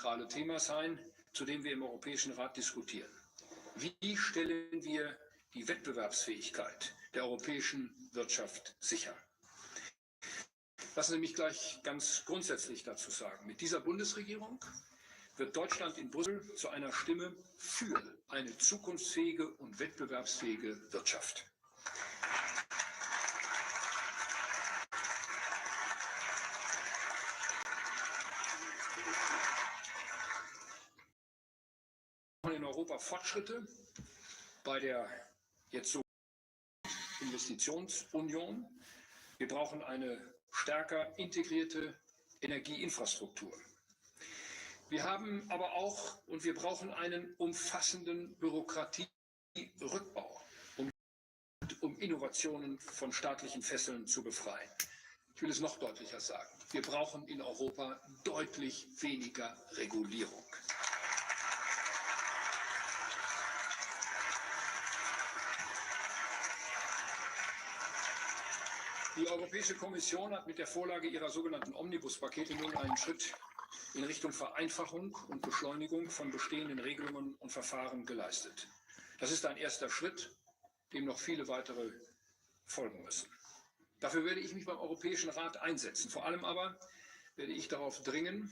zentrale Thema sein, zu dem wir im Europäischen Rat diskutieren. Wie stellen wir die Wettbewerbsfähigkeit der europäischen Wirtschaft sicher? Lassen Sie mich gleich ganz grundsätzlich dazu sagen. Mit dieser Bundesregierung wird Deutschland in Brüssel zu einer Stimme für eine zukunftsfähige und wettbewerbsfähige Wirtschaft. In Europa Fortschritte bei der jetzt so Investitionsunion. Wir brauchen eine stärker integrierte Energieinfrastruktur. Wir haben aber auch und wir brauchen einen umfassenden Bürokratierückbau, um Innovationen von staatlichen Fesseln zu befreien. Ich will es noch deutlicher sagen. Wir brauchen in Europa deutlich weniger Regulierung. Die Europäische Kommission hat mit der Vorlage ihrer sogenannten Omnibuspakete nun einen Schritt in Richtung Vereinfachung und Beschleunigung von bestehenden Regelungen und Verfahren geleistet. Das ist ein erster Schritt, dem noch viele weitere folgen müssen. Dafür werde ich mich beim Europäischen Rat einsetzen. Vor allem aber werde ich darauf dringen,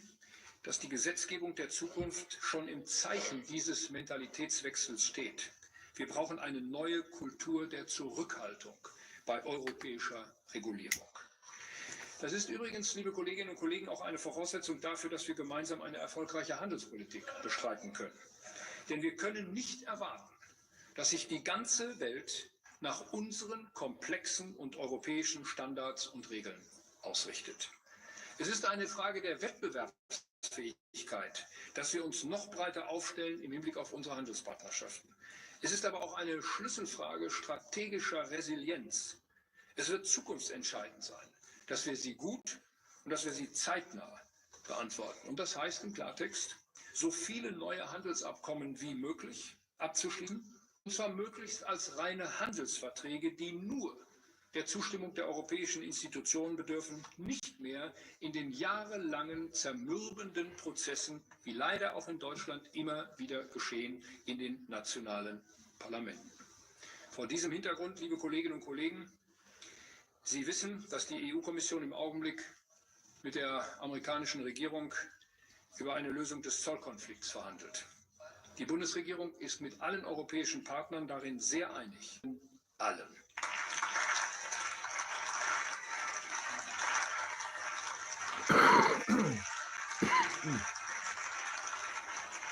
dass die Gesetzgebung der Zukunft schon im Zeichen dieses Mentalitätswechsels steht. Wir brauchen eine neue Kultur der Zurückhaltung bei europäischer Regulierung. Das ist übrigens, liebe Kolleginnen und Kollegen, auch eine Voraussetzung dafür, dass wir gemeinsam eine erfolgreiche Handelspolitik bestreiten können. Denn wir können nicht erwarten, dass sich die ganze Welt nach unseren komplexen und europäischen Standards und Regeln ausrichtet. Es ist eine Frage der Wettbewerbsfähigkeit, dass wir uns noch breiter aufstellen im Hinblick auf unsere Handelspartnerschaften. Es ist aber auch eine Schlüsselfrage strategischer Resilienz. Es wird zukunftsentscheidend sein, dass wir sie gut und dass wir sie zeitnah beantworten. Und das heißt im Klartext, so viele neue Handelsabkommen wie möglich abzuschließen, und zwar möglichst als reine Handelsverträge, die nur der Zustimmung der europäischen Institutionen bedürfen, nicht mehr in den jahrelangen zermürbenden Prozessen, wie leider auch in Deutschland immer wieder geschehen, in den nationalen Parlamenten. Vor diesem Hintergrund, liebe Kolleginnen und Kollegen, Sie wissen, dass die EU-Kommission im Augenblick mit der amerikanischen Regierung über eine Lösung des Zollkonflikts verhandelt. Die Bundesregierung ist mit allen europäischen Partnern darin sehr einig. Allen.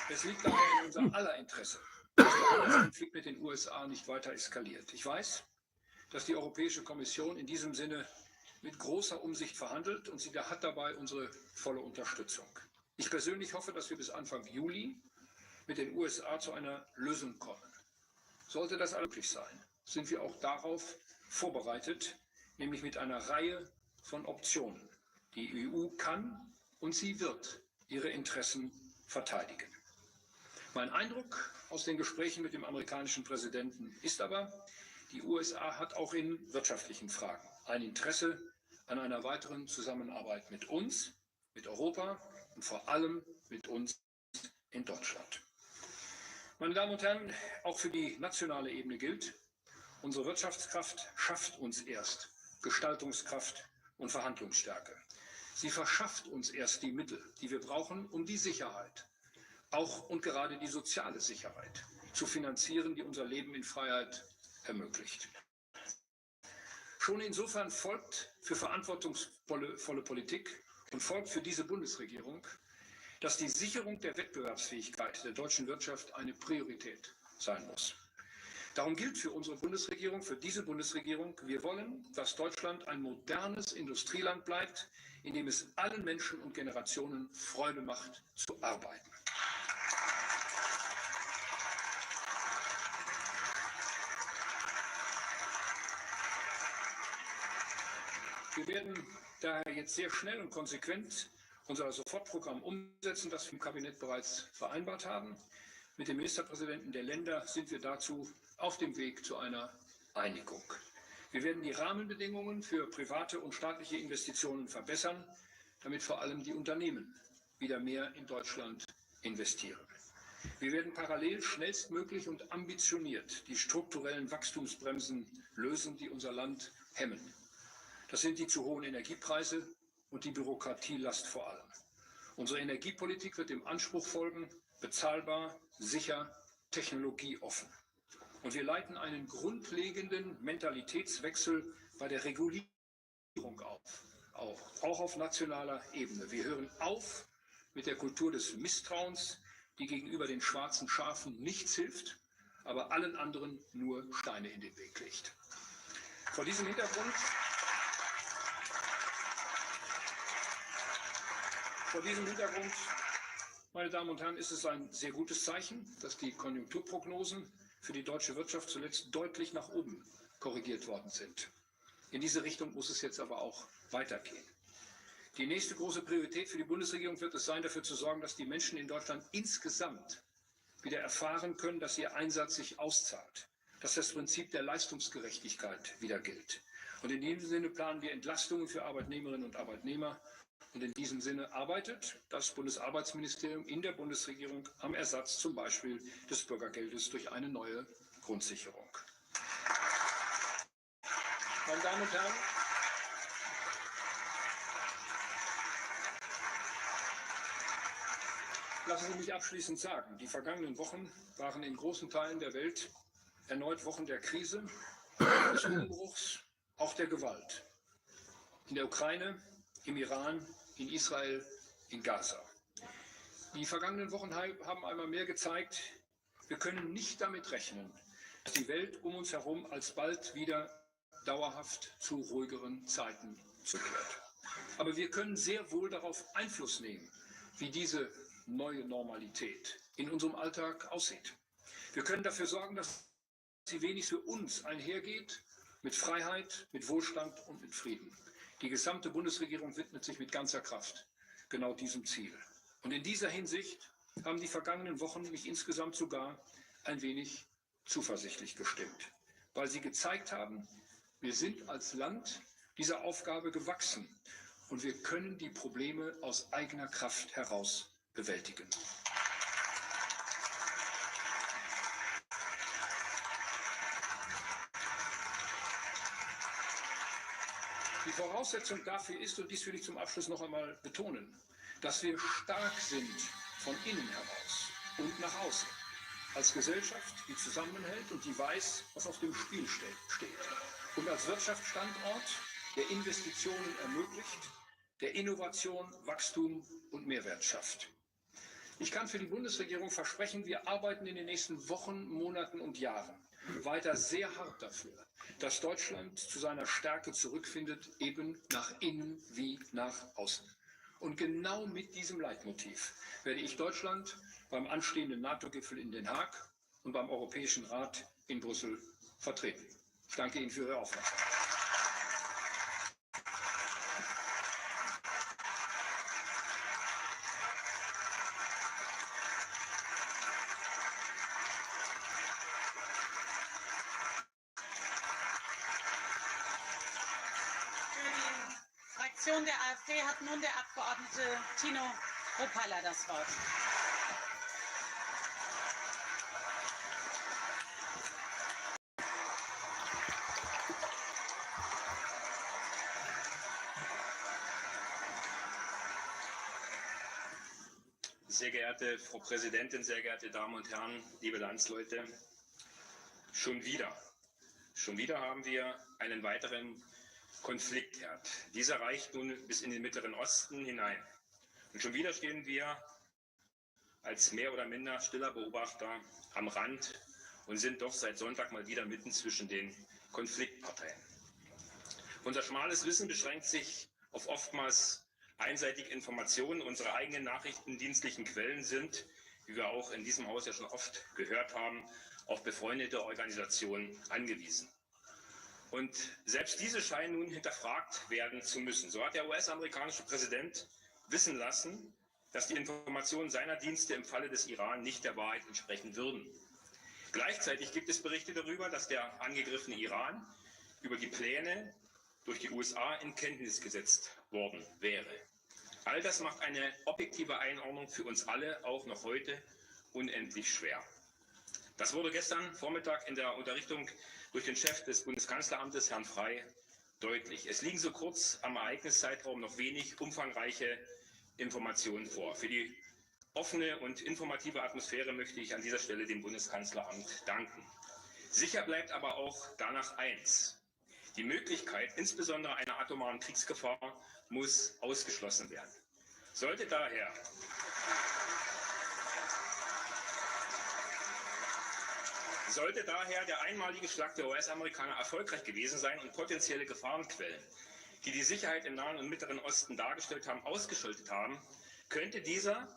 Es liegt daher in unser aller Interesse, dass der Handelskonflikt mit den USA nicht weiter eskaliert. Ich weiß, dass die Europäische Kommission in diesem Sinne mit großer Umsicht verhandelt und sie hat dabei unsere volle Unterstützung. Ich persönlich hoffe, dass wir bis Anfang Juli mit den USA zu einer Lösung kommen. Sollte das möglich sein, sind wir auch darauf vorbereitet, nämlich mit einer Reihe von Optionen. Die EU kann und sie wird ihre Interessen verteidigen. Mein Eindruck aus den Gesprächen mit dem amerikanischen Präsidenten ist aber, die USA hat auch in wirtschaftlichen Fragen ein Interesse an einer weiteren Zusammenarbeit mit uns, mit Europa und vor allem mit uns in Deutschland. Meine Damen und Herren, auch für die nationale Ebene gilt, unsere Wirtschaftskraft schafft uns erst Gestaltungskraft und Verhandlungsstärke. Sie verschafft uns erst die Mittel, die wir brauchen, um die Sicherheit, auch und gerade die soziale Sicherheit, zu finanzieren, die unser Leben in Freiheit ermöglicht. Schon insofern folgt für verantwortungsvolle Politik und folgt für diese Bundesregierung, dass die Sicherung der Wettbewerbsfähigkeit der deutschen Wirtschaft eine Priorität sein muss. Darum gilt für unsere Bundesregierung, für diese Bundesregierung, wir wollen, dass Deutschland ein modernes Industrieland bleibt, in dem es allen Menschen und Generationen Freude macht, zu arbeiten. Wir werden daher jetzt sehr schnell und konsequent unser Sofortprogramm umsetzen, das wir im Kabinett bereits vereinbart haben. Mit den Ministerpräsidenten der Länder sind wir dazu auf dem Weg zu einer Einigung. Wir werden die Rahmenbedingungen für private und staatliche Investitionen verbessern, damit vor allem die Unternehmen wieder mehr in Deutschland investieren. Wir werden parallel schnellstmöglich und ambitioniert die strukturellen Wachstumsbremsen lösen, die unser Land hemmen. Das sind die zu hohen Energiepreise und die Bürokratielast vor allem. Unsere Energiepolitik wird dem Anspruch folgen, bezahlbar, sicher, technologieoffen. Und wir leiten einen grundlegenden Mentalitätswechsel bei der Regulierung auf, auch auf nationaler Ebene. Wir hören auf mit der Kultur des Misstrauens, die gegenüber den schwarzen Schafen nichts hilft, aber allen anderen nur Steine in den Weg legt. Vor diesem Hintergrund meine Damen und Herren, ist es ein sehr gutes Zeichen, dass die Konjunkturprognosen für die deutsche Wirtschaft zuletzt deutlich nach oben korrigiert worden sind. In diese Richtung muss es jetzt aber auch weitergehen. Die nächste große Priorität für die Bundesregierung wird es sein, dafür zu sorgen, dass die Menschen in Deutschland insgesamt wieder erfahren können, dass ihr Einsatz sich auszahlt, dass das Prinzip der Leistungsgerechtigkeit wieder gilt. Und in diesem Sinne planen wir Entlastungen für Arbeitnehmerinnen und Arbeitnehmer. Und in diesem Sinne arbeitet das Bundesarbeitsministerium in der Bundesregierung am Ersatz zum Beispiel des Bürgergeldes durch eine neue Grundsicherung. Meine Damen und Herren, lassen Sie mich abschließend sagen, die vergangenen Wochen waren in großen Teilen der Welt erneut Wochen der Krise, des Umbruchs, auch der Gewalt. In der Ukraine, im Iran, in Israel, in Gaza. Die vergangenen Wochen haben einmal mehr gezeigt, wir können nicht damit rechnen, dass die Welt um uns herum alsbald wieder dauerhaft zu ruhigeren Zeiten zurückkehrt. Aber wir können sehr wohl darauf Einfluss nehmen, wie diese neue Normalität in unserem Alltag aussieht. Wir können dafür sorgen, dass sie wenigstens für uns einhergeht mit Freiheit, mit Wohlstand und mit Frieden. Die gesamte Bundesregierung widmet sich mit ganzer Kraft genau diesem Ziel. Und in dieser Hinsicht haben die vergangenen Wochen mich insgesamt sogar ein wenig zuversichtlich gestimmt, weil sie gezeigt haben, wir sind als Land dieser Aufgabe gewachsen und wir können die Probleme aus eigener Kraft heraus bewältigen. Die Voraussetzung dafür ist, und dies will ich zum Abschluss noch einmal betonen, dass wir stark sind von innen heraus und nach außen. Als Gesellschaft, die zusammenhält und die weiß, was auf dem Spiel steht. Und als Wirtschaftsstandort, der Investitionen ermöglicht, der Innovation, Wachstum und Mehrwert schafft. Ich kann für die Bundesregierung versprechen, wir arbeiten in den nächsten Wochen, Monaten und Jahren weiter sehr hart dafür, dass Deutschland zu seiner Stärke zurückfindet, eben nach innen wie nach außen. Und genau mit diesem Leitmotiv werde ich Deutschland beim anstehenden NATO-Gipfel in Den Haag und beim Europäischen Rat in Brüssel vertreten. Ich danke Ihnen für Ihre Aufmerksamkeit. Für die Fraktion der AfD hat nun der Abgeordnete Tino Kruppalla das Wort. Sehr geehrte Frau Präsidentin, sehr geehrte Damen und Herren, liebe Landsleute, schon wieder haben wir einen weiteren Konfliktherd. Dieser reicht nun bis in den Mittleren Osten hinein. Und schon wieder stehen wir als mehr oder minder stiller Beobachter am Rand und sind doch seit Sonntag mal wieder mitten zwischen den Konfliktparteien. Unser schmales Wissen beschränkt sich auf oftmals einseitige Informationen. Unsere eigenen nachrichtendienstlichen Quellen sind, wie wir auch in diesem Haus ja schon oft gehört haben, auf befreundete Organisationen angewiesen. Und selbst diese scheinen nun hinterfragt werden zu müssen. So hat der US-amerikanische Präsident wissen lassen, dass die Informationen seiner Dienste im Falle des Iran nicht der Wahrheit entsprechen würden. Gleichzeitig gibt es Berichte darüber, dass der angegriffene Iran über die Pläne durch die USA in Kenntnis gesetzt worden wäre. All das macht eine objektive Einordnung für uns alle auch noch heute unendlich schwer. Das wurde gestern Vormittag in der Unterrichtung durch den Chef des Bundeskanzleramtes, Herrn Frey, deutlich. Es liegen so kurz am Ereigniszeitraum noch wenig umfangreiche Informationen vor. Für die offene und informative Atmosphäre möchte ich an dieser Stelle dem Bundeskanzleramt danken. Sicher bleibt aber auch danach eins: Die Möglichkeit, insbesondere einer atomaren Kriegsgefahr, muss ausgeschlossen werden. Sollte daher der einmalige Schlag der US-Amerikaner erfolgreich gewesen sein und potenzielle Gefahrenquellen, die die Sicherheit im Nahen und Mittleren Osten dargestellt haben, ausgeschaltet haben, könnte dieser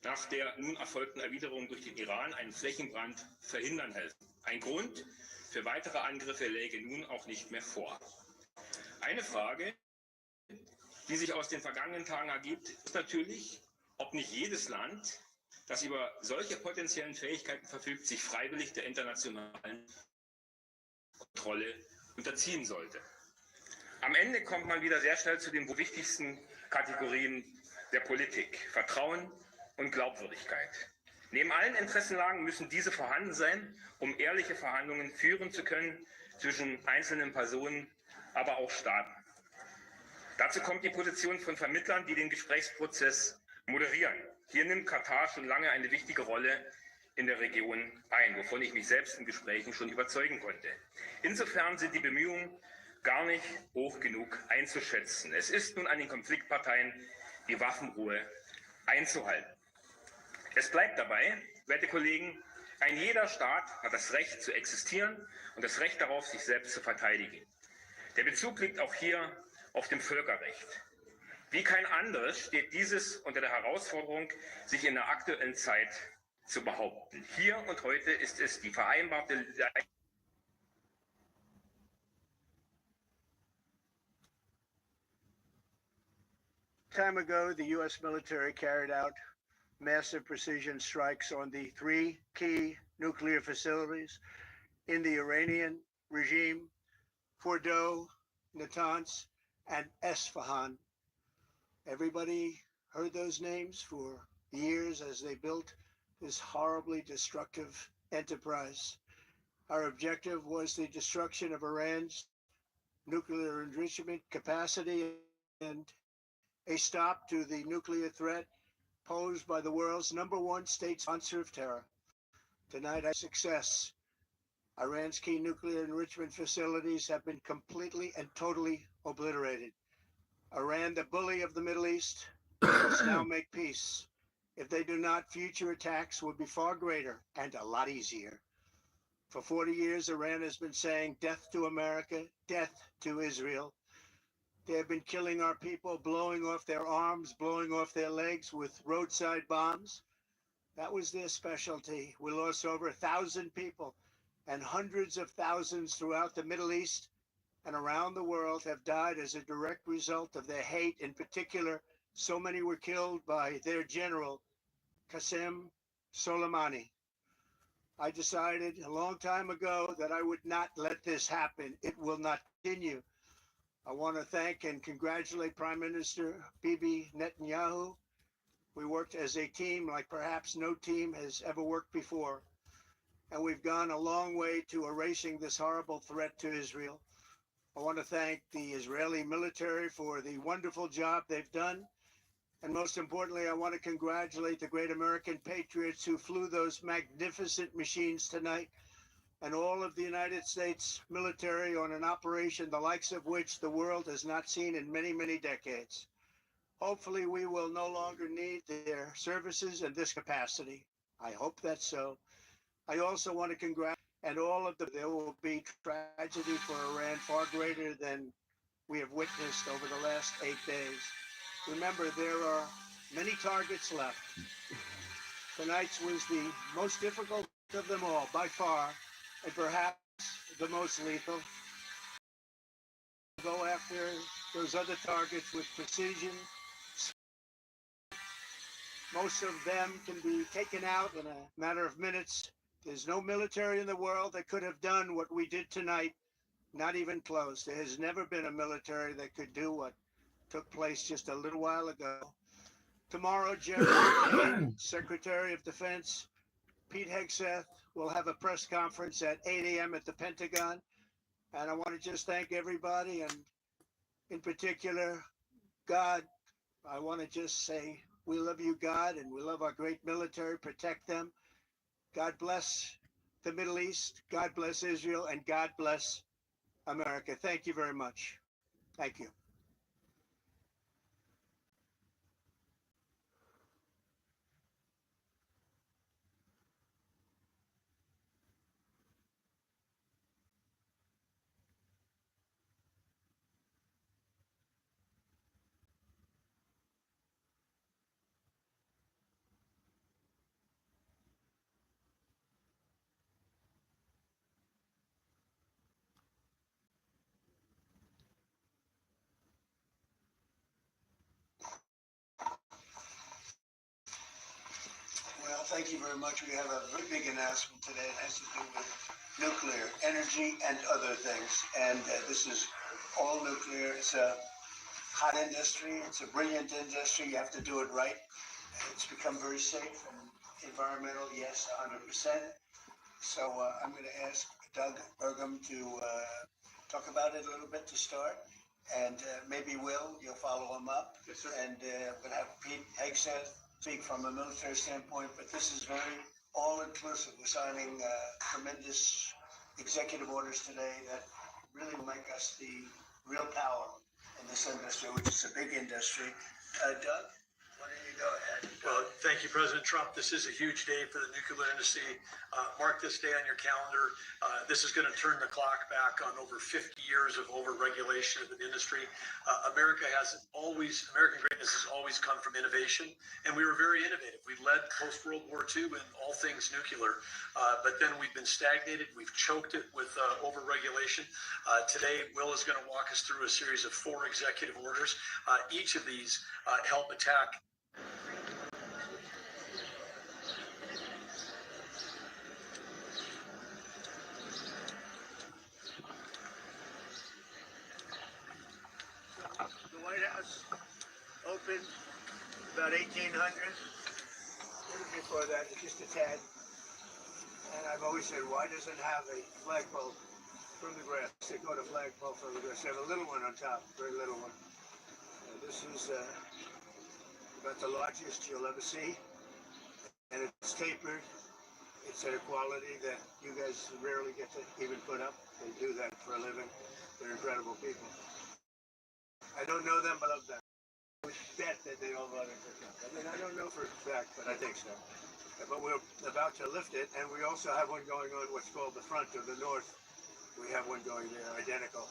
nach der nun erfolgten Erwiderung durch den Iran einen Flächenbrand verhindern helfen. Ein Grund für weitere Angriffe läge nun auch nicht mehr vor. Eine Frage, die sich aus den vergangenen Tagen ergibt, ist natürlich, ob nicht jedes Land, das über solche potenziellen Fähigkeiten verfügt, sich freiwillig der internationalen Kontrolle unterziehen sollte. Am Ende kommt man wieder sehr schnell zu den wichtigsten Kategorien der Politik: Vertrauen und Glaubwürdigkeit. Neben allen Interessenlagen müssen diese vorhanden sein, um ehrliche Verhandlungen führen zu können zwischen einzelnen Personen, aber auch Staaten. Dazu kommt die Position von Vermittlern, die den Gesprächsprozess moderieren. Hier nimmt Katar schon lange eine wichtige Rolle in der Region ein, wovon ich mich selbst in Gesprächen schon überzeugen konnte. Insofern sind die Bemühungen gar nicht hoch genug einzuschätzen. Es ist nun an den Konfliktparteien, die Waffenruhe einzuhalten. Es bleibt dabei, werte Kollegen, ein jeder Staat hat das Recht zu existieren und das Recht darauf, sich selbst zu verteidigen. Der Bezug liegt auch hier auf dem Völkerrecht. Wie kein anderes steht dieses unter der Herausforderung, sich in der aktuellen Zeit zu behaupten. Hier und heute ist es die vereinbarte Time ago, the U.S. military carried out massive precision strikes on the 3 key nuclear facilities in the Iranian regime: Fordow, Natanz, and Esfahan. Everybody heard those names for years as they built this horribly destructive enterprise. Our objective was the destruction of Iran's nuclear enrichment capacity and a stop to the nuclear threat posed by the world's #1 state sponsor of terror. Tonight, our success. Iran's key nuclear enrichment facilities have been completely and totally obliterated. Iran, the bully of the Middle East, must now make peace. If they do not, future attacks will be far greater and a lot easier. For 40 years, Iran has been saying death to America, death to Israel. They have been killing our people, blowing off their arms, blowing off their legs with roadside bombs. That was their specialty. We lost over 1,000 people, and hundreds of thousands throughout the Middle East and around the world have died as a direct result of their hate. In particular, so many were killed by their general, Qasem Soleimani. I decided a long time ago that I would not let this happen. It will not continue. I want to thank and congratulate Prime Minister Bibi Netanyahu. We worked as a team like perhaps no team has ever worked before. And we've gone a long way to erasing this horrible threat to Israel. I want to thank the Israeli military for the wonderful job they've done. And most importantly, I want to congratulate the great American patriots who flew those magnificent machines tonight, and all of the United States military on an operation the likes of which the world has not seen in many, many decades. Hopefully, we will no longer need their services in this capacity. I hope that's so. I also want to congratulate, and there will be tragedy for Iran far greater than we have witnessed over the last 8 days. Remember, there are many targets left. Tonight's was the most difficult of them all, by far, and perhaps the most lethal. Go after those other targets with precision. Most of them can be taken out in a matter of minutes. There's no military in the world that could have done what we did tonight, not even close. There has never been a military that could do what took place just a little while ago. Tomorrow, General Secretary of Defense Pete Hegseth will have a press conference at 8 a.m. at the Pentagon. And I want to just thank everybody, and in particular, God. I want to just say we love you, God, and we love our great military. Protect them. God bless the Middle East. God bless Israel, and God bless America. Thank you very much. Thank you. Well, thank you very much. We have a very big announcement today. It has to do with nuclear energy and other things. And this is all nuclear. It's a hot industry. It's a brilliant industry. You have to do it right. It's become very safe and environmental, yes, 100%. So I'm going to ask Doug Burgum to talk about it a little bit to start. And maybe Will, you'll follow him up. Yes, sir. And we're going to have Pete Hegseth speak from a military standpoint, but this is very all-inclusive. We're signing tremendous executive orders today that really will make us the real power in this industry, which is a big industry. Doug, why don't you go ahead? Well, thank you, President Trump. This is a huge day for the nuclear industry. Mark this day on your calendar. This is going to turn the clock back on over 50 years of over-regulation of an industry. American greatness has always come from innovation, and we were very innovative. We led post-World War II in all things nuclear, but then we've been stagnated. We've choked it with over-regulation. Today, Will is going to walk us through a series of 4 executive orders. Each of these help attack Opened about 1800. Before that, just a tad. And I've always said, why doesn't it have a flagpole from the grass? They call it a flagpole from the grass. They have a little one on top, very little one. This is about the largest you'll ever see. And it's tapered. It's at a quality that you guys rarely get to even put up. They do that for a living. They're incredible people. I don't know them, but I love them. I would bet that they all voted for Trump. I mean, I don't know for a fact, but I think so. But we're about to lift it, and we also have one going on what's called the front or the north. We have one going there, identical.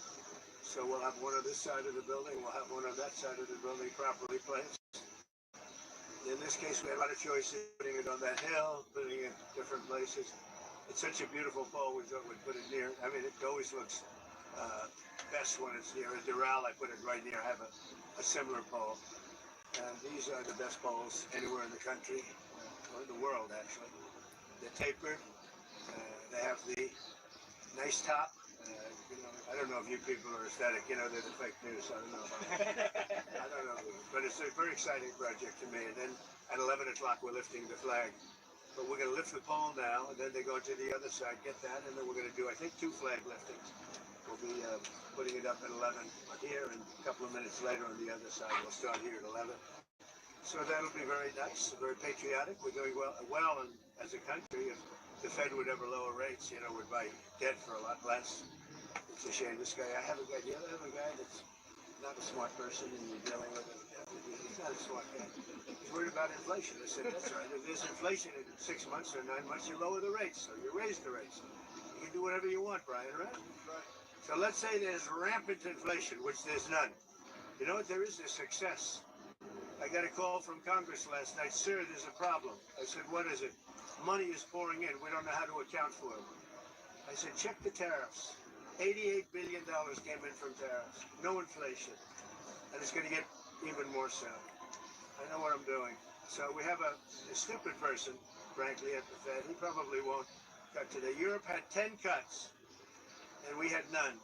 So we'll have one on this side of the building, we'll have one on that side of the building properly placed. In this case, we have a lot of choices, putting it on that hill, putting it different places. It's such a beautiful pole, we thought we'd put it near. I mean, it always looks best when it's near a Doral. I put it right near, I have a similar pole. And these are the best poles anywhere in the country, or in the world, actually. They're tapered. They have the nice top. I don't know if you people are aesthetic. They're the fake news. I don't know. I don't know. But it's a very exciting project to me. And then at 11 o'clock, we're lifting the flag. But we're going to lift the pole now, and then they go to the other side, get that, and then we're going to do, I think, 2 flag liftings. We'll be putting it up at 11 here, and a couple of minutes later on the other side. We'll start here at 11. So that'll be very nice, very patriotic. We're doing well and as a country. If the Fed would ever lower rates, we'd buy debt for a lot less. It's a shame. This guy, I have a guy that's not a smart person, and you're dealing with him. He's not a smart guy. He's worried about inflation. I said, that's right. If there's inflation in 6 months or 9 months, you lower the rates. So you raise the rates. You can do whatever you want, Brian, right? Right. So let's say there's rampant inflation, which there's none. You know what? There is a success. I got a call from Congress last night. Sir, there's a problem. I said, what is it? Money is pouring in. We don't know how to account for it. I said, check the tariffs. $88 billion came in from tariffs. No inflation. And it's going to get even more so. I know what I'm doing. So we have a stupid person, frankly, at the Fed. He probably won't cut today. Europe had 10 cuts, and we had none.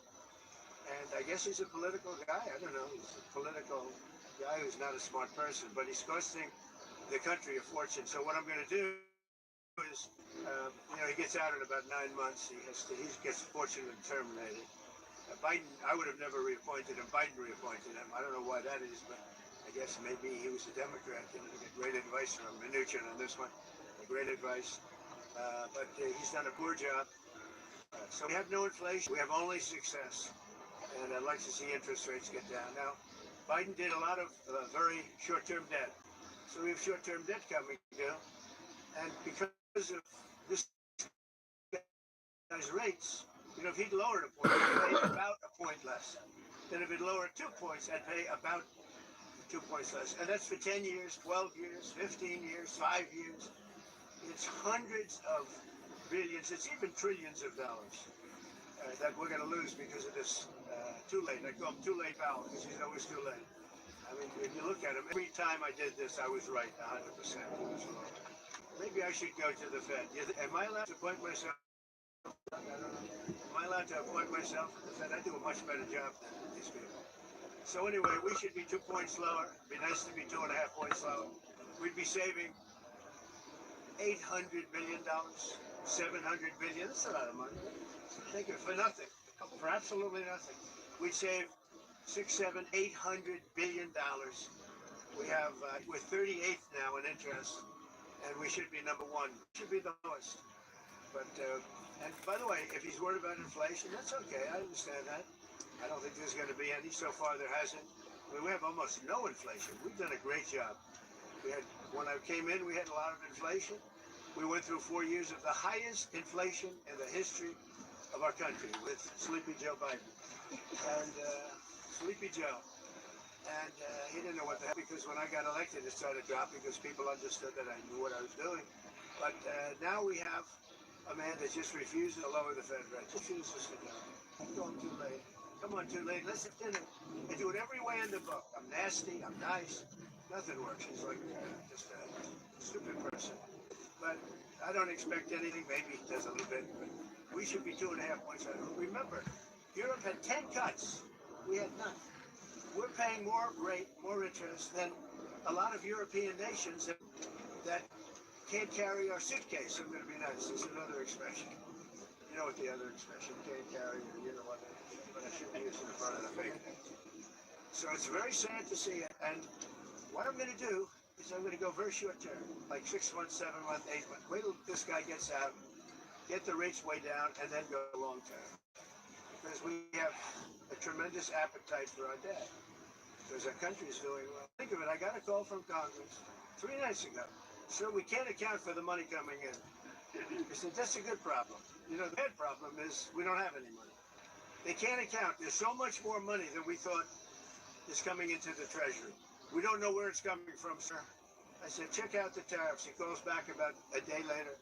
And I guess he's a political guy. I don't know. He's a political guy who's not a smart person, but he's costing the country a fortune. So what I'm going to do is, he gets out in about 9 months. He gets fortunately terminated. Biden, I would have never reappointed him. Biden reappointed him. I don't know why that is, but I guess maybe he was a Democrat. You get great advice from Mnuchin on this one. Great advice. But he's done a poor job. So we have no inflation. We have only success. And I'd like to see interest rates get down. Now, Biden did a lot of very short-term debt. So we have short-term debt coming due. And because of this guy's rates, if he'd lowered a point, I'd pay about a point less. Then if he'd lowered 2 points, I'd pay about 2 points less. And that's for 10 years, 12 years, 15 years, 5 years. It's hundreds of billions, it's even trillions of dollars that we're going to lose because of this too late. I call him too late Powell because he's always too late. I mean, if you look at him, every time I did this, I was right 100%. He was wrong. Maybe I should go to the Fed. Am I allowed to appoint myself? I don't know. Am I allowed to appoint myself to the Fed? I do a much better job than these people. So anyway, we should be 2 points lower. It'd be nice to be 2.5 points lower. We'd be saving $800 billion, $700 billion. That's a lot of money. Take it for nothing, for absolutely nothing. We'd save $600, $700, $800 billion. We have, we're 38th now in interest, and we should be number 1. Should be the lowest. But, and by the way, if he's worried about inflation, that's okay. I understand that. I don't think there's going to be any. So far, there hasn't. I mean, we have almost no inflation. We've done a great job. When I came in, we had a lot of inflation. We went through 4 years of the highest inflation in the history of our country with Sleepy Joe Biden. And Sleepy Joe. And he didn't know what the heck, because when I got elected, it started dropping because people understood that I knew what I was doing. But now we have a man that just refuses to lower the Fed rate. Refuses to do it. I'm going too late. Come on, too late. Let's do it. I do it every way in the book. I'm nasty. I'm nice. Nothing works. He's like just a stupid person. But I don't expect anything. Maybe he does a little bit. But we should be 2.5 points out. Remember, Europe had 10 cuts. We had none. We're paying more rate, more interest than a lot of European nations that can't carry our suitcase. I'm going to be nice. This is another expression. You know what the other expression, can't carry, you know what it is. But I shouldn't use it in front of the fake things. So it's very sad to see it. And what I'm going to do is I'm going to go very short term, like 6 months, 7 months, 8 months. Wait till this guy gets out, get the rates way down, and then go long term. Because we have a tremendous appetite for our debt. Because our country is doing well. Think of it, I got a call from Congress 3 nights ago. Sir, we can't account for the money coming in. I said, that's a good problem. You know, the bad problem is we don't have any money. They can't account. There's so much more money than we thought is coming into the Treasury. We don't know where it's coming from, sir. I said, check out the tariffs. He calls back about a day later.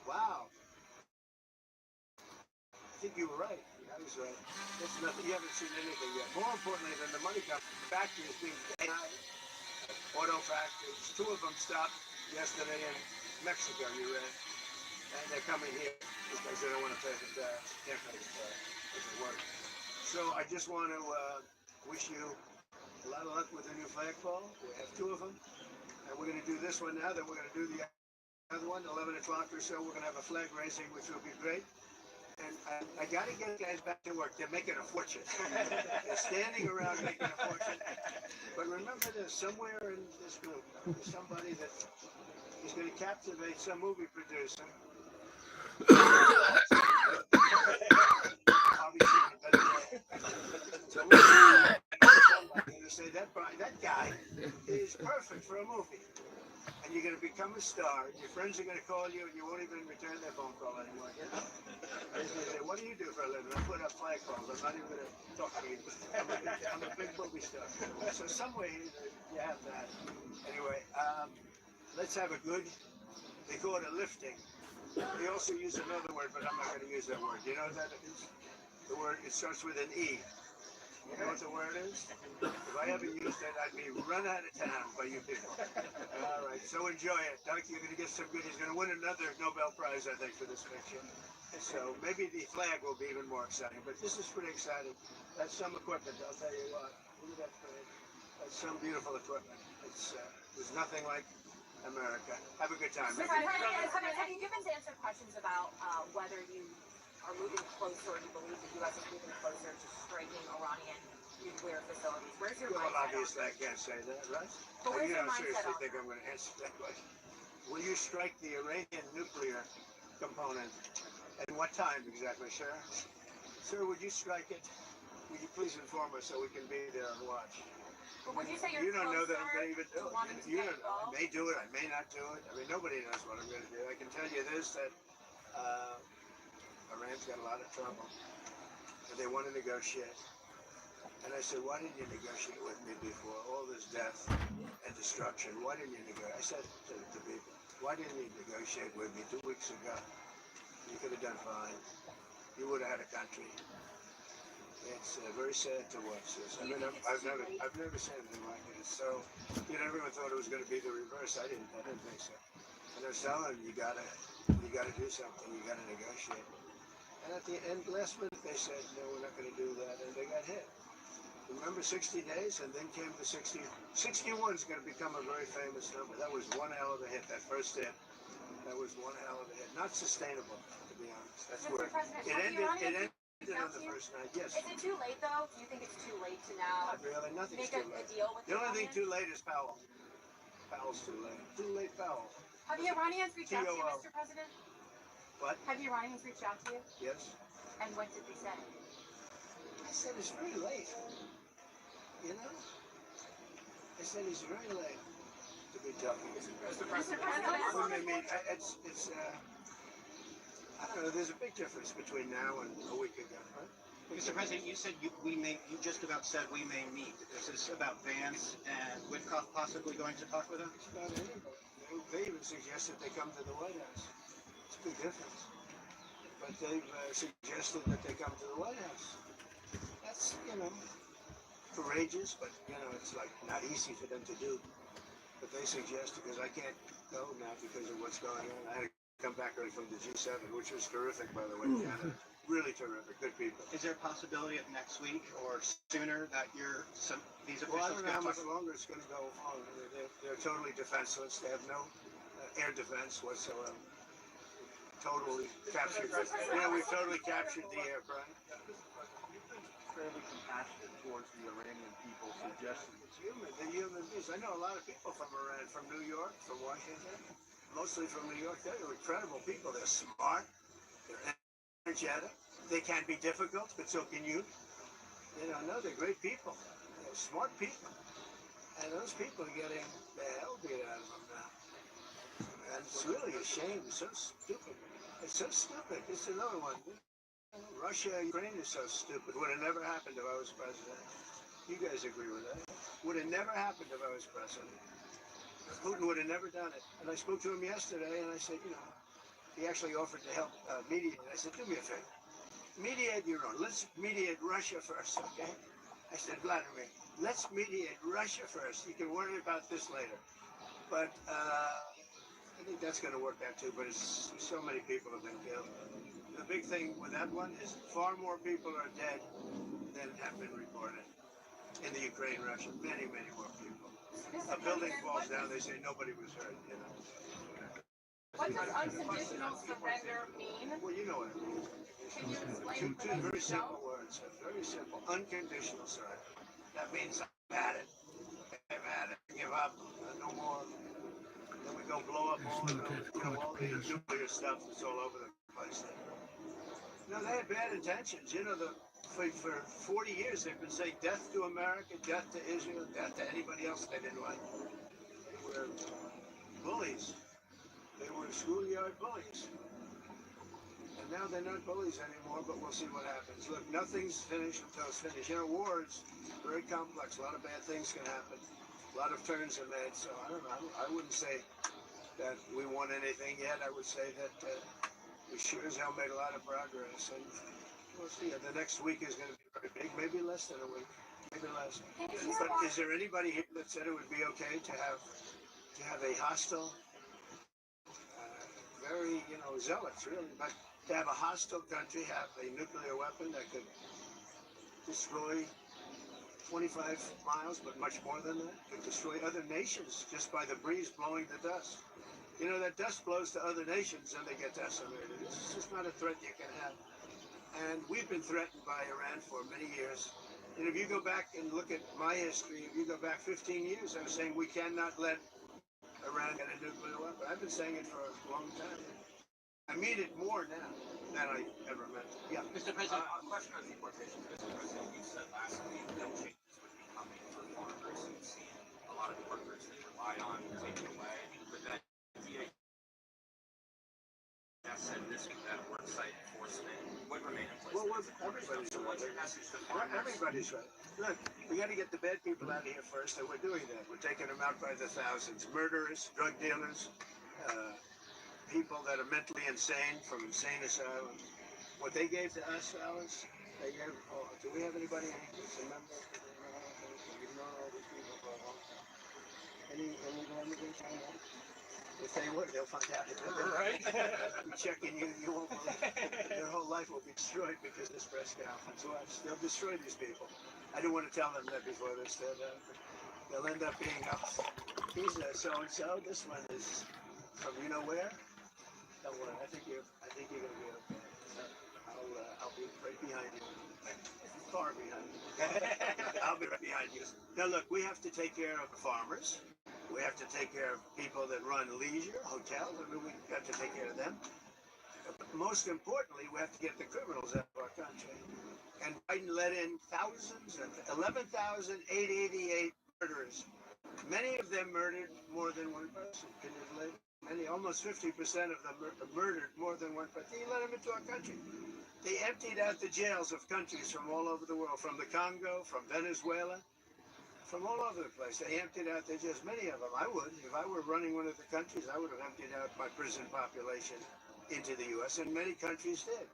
Wow. I think you were right. I was right. That's nothing. You haven't seen anything yet. More importantly than the money coming, factories being auto factories. 2 of them stopped yesterday in Mexico, you read. And they're coming here because they don't want to pay the tariffs. Can't pay the tariffs. Doesn't work. So I just want to wish you a lot of luck with the new flagpole. We have 2 of them. And we're going to do this one now. Then we're going to do the other one, 11 o'clock or so. We're going to have a flag raising, which will be great. And I got to get guys back to work. They're making a fortune. They're standing around making a fortune. But remember this, somewhere in this group, there's somebody that is going to captivate some movie producer. Obviously, so we're going to say that guy is perfect for a movie. And you're going to become a star. Your friends are going to call you, and you won't even return their phone call anymore. You know? They're going to say, what do you do for a living? I put up flagpoles. I'm not even going to talk to you. I'm a big movie star. So some way you have that. Anyway, let's have a good, they call it a lifting. They also use another word, but I'm not going to use that word. You know what that is? The word, it starts with an E. You know what the word is? If I haven't used it, I'd be run out of town by you people. All right, so enjoy it. Doug, you're going to get some good. He's going to win another Nobel Prize, I think, for this picture. So maybe the flag will be even more exciting. But this is pretty exciting. That's some equipment, I'll tell you what. Look at that flag. That's some beautiful equipment. There's nothing like America. Have a good time. Mr. President, have you given to answer questions about whether you are moving closer, or you believe the U.S. is moving closer to striking Iranian nuclear facilities? Where's your Well, mindset obviously on I can't say that, right? But where's You your don't mindset seriously on think I'm going to answer that question. Will you strike the Iranian nuclear component? At what time exactly, sir? Sir, would you strike it? Would you please inform us so we can be there and watch? But would you say you're You don't know that I'm closer going to even do to it. wanting to You get don't know. I involved? may do it. I may not do it. I mean, nobody knows what I'm going to do. I can tell you this, that Iran's got a lot of trouble, and they want to negotiate. And I said, why didn't you negotiate with me before all this death and destruction? Why didn't you negotiate? I said to people, why didn't you negotiate with me 2 weeks ago? You could have done fine. You would have had a country. It's very sad to watch this. I mean, I've never seen anything like this. So, everyone thought it was going to be the reverse. I didn't think so. And I was telling them, you gotta do something. You gotta negotiate. And at the end, last minute, they said, no, we're not going to do that, and they got hit. Remember 60 days, and then came the 60. 61 is going to become a very famous number. That was one hell of a hit. That first hit, that was one hell of a hit. Not sustainable, to be honest. That's Mr. where President, it have ended. the Iranians It ended reached on out to the you? first night. Yes. Is it too late, though? Do you think it's too late to now Not really. Nothing's make too a late. deal with The only thing Iranians? too late is Powell. Powell's too late. Too late, Powell. Have the Iranians reached out to you, TOO. Mr. President? What? Have the Iranians reached out to you? Yes. And what did they say? I said it's very late. I said it's very late to be talking. Mr. President, I mean, it's I don't know. There's a big difference between now and a week ago, right? Mr. President, you said you just about said we may meet. Is this about Vance and Witkoff possibly going to talk with him? It's about anybody. They even suggested they come to the White House. It's a big difference. But they've suggested that they come to the White House. That's, courageous, but, it's like not easy for them to do. But they suggest, because I can't go now because of what's going on. I had to come back early from the G7, which was terrific, by the way, Canada. Really terrific, good people. Is there a possibility of next week or sooner that these Well, I officials don't know how can much talk? longer it's going to go on. They're totally defenseless. They have no air defense whatsoever. Totally captured. We've totally captured the air, Brian. Fairly compassionate towards the Iranian people, suggesting The human beings. I know a lot of people from Iran, from New York, from Washington, mostly from New York. They're incredible people. They're smart. They're energetic. They can be difficult, but so can you. No, they're great people. They're smart people. And those people are getting the hell beat out of them now. And it's really a shame. It's so stupid. It's so stupid. It's another one. Russia, Ukraine is so stupid. Would have never happened if I was president. You guys agree with that? Would have never happened if I was president. Putin would have never done it. And I spoke to him yesterday, and I said, he actually offered to help mediate. I said, do me a favor. Mediate your own. Let's mediate Russia first, okay? I said, Vladimir, let's mediate Russia first. You can worry about this later. But I think that's going to work out too. But so many people have been killed. The big thing with that one is far more people are dead than have been reported in the Ukraine, Russia. Many, many more people. A building falls down, they say nobody was hurt, What does unconditional surrender mean? Well, you know what it means. Can you explain Two very simple words. Very simple. Unconditional surrender. That means I've had it. I've had it. Give up. No more. Then we go blow up all the nuclear stuff that's all over the place. No, they had bad intentions. For 40 years they've been saying death to America, death to Israel, death to anybody else they didn't like. They were bullies. They were schoolyard bullies. And now they're not bullies anymore, but we'll see what happens. Look, nothing's finished until it's finished. War is very complex. A lot of bad things can happen. A lot of turns are made. So I don't know. I wouldn't say that we won anything yet. I would say that we sure as hell made a lot of progress. And we'll see. The next week is going to be very big. Maybe less than a week. Maybe less. But is there anybody here that said it would be okay to have a hostile, very, zealots, really, but to have a hostile country have a nuclear weapon that could destroy 25 miles, but much more than that. Could destroy other nations just by the breeze blowing the dust. You know, that dust blows to other nations and they get decimated. It's just not a threat you can have. And we've been threatened by Iran for many years. And if you go back and look at my history, if you go back 15 years, I was saying we cannot let Iran get a nuclear weapon. I've been saying it for a long time. I mean it more now than I ever meant it. Yeah. Mr. President, A question on deportation. Mr. President, you said last week that changes would be coming for farmers. You've seen a lot of the workers they rely on taken away. But then VA said this week that worksite enforcement would remain in place. Well, everybody's So what's your message to farmers? Everybody's right. Look, we got to get the bad people out of here first, and we're doing that. We're taking them out by the thousands. Murderers, drug dealers, people that are mentally insane from insane asylums. What they gave to us, Alice, they gave. Oh, do we have anybody? Any members? We've known all these people for a long time. Any immigrants on that? If they would, they'll find out. Right. We're checking you. You won't believe it. Their whole life will be destroyed because this press conference. Watch. They'll destroy these people. I didn't want to tell them that before this. They'll end up being he's a so-and-so. This one is from you know where. Don't worry. I think you're going to be okay. I'll be right behind you. Far behind you. I'll be right behind you. Now look, we have to take care of the farmers. We have to take care of people that run leisure, hotels. I mean, we have to take care of them. But most importantly, we have to get the criminals out of our country. And Biden let in thousands of 11,888 murderers. Many of them murdered more than one person. Can you believe it? Almost 50% of them murdered more than one person. He let them into our country. They emptied out the jails of countries from all over the world, from the Congo, from Venezuela, from all over the place. They emptied out the jails, many of them. I would. If I were running one of the countries, I would have emptied out my prison population into the U.S., and many countries did.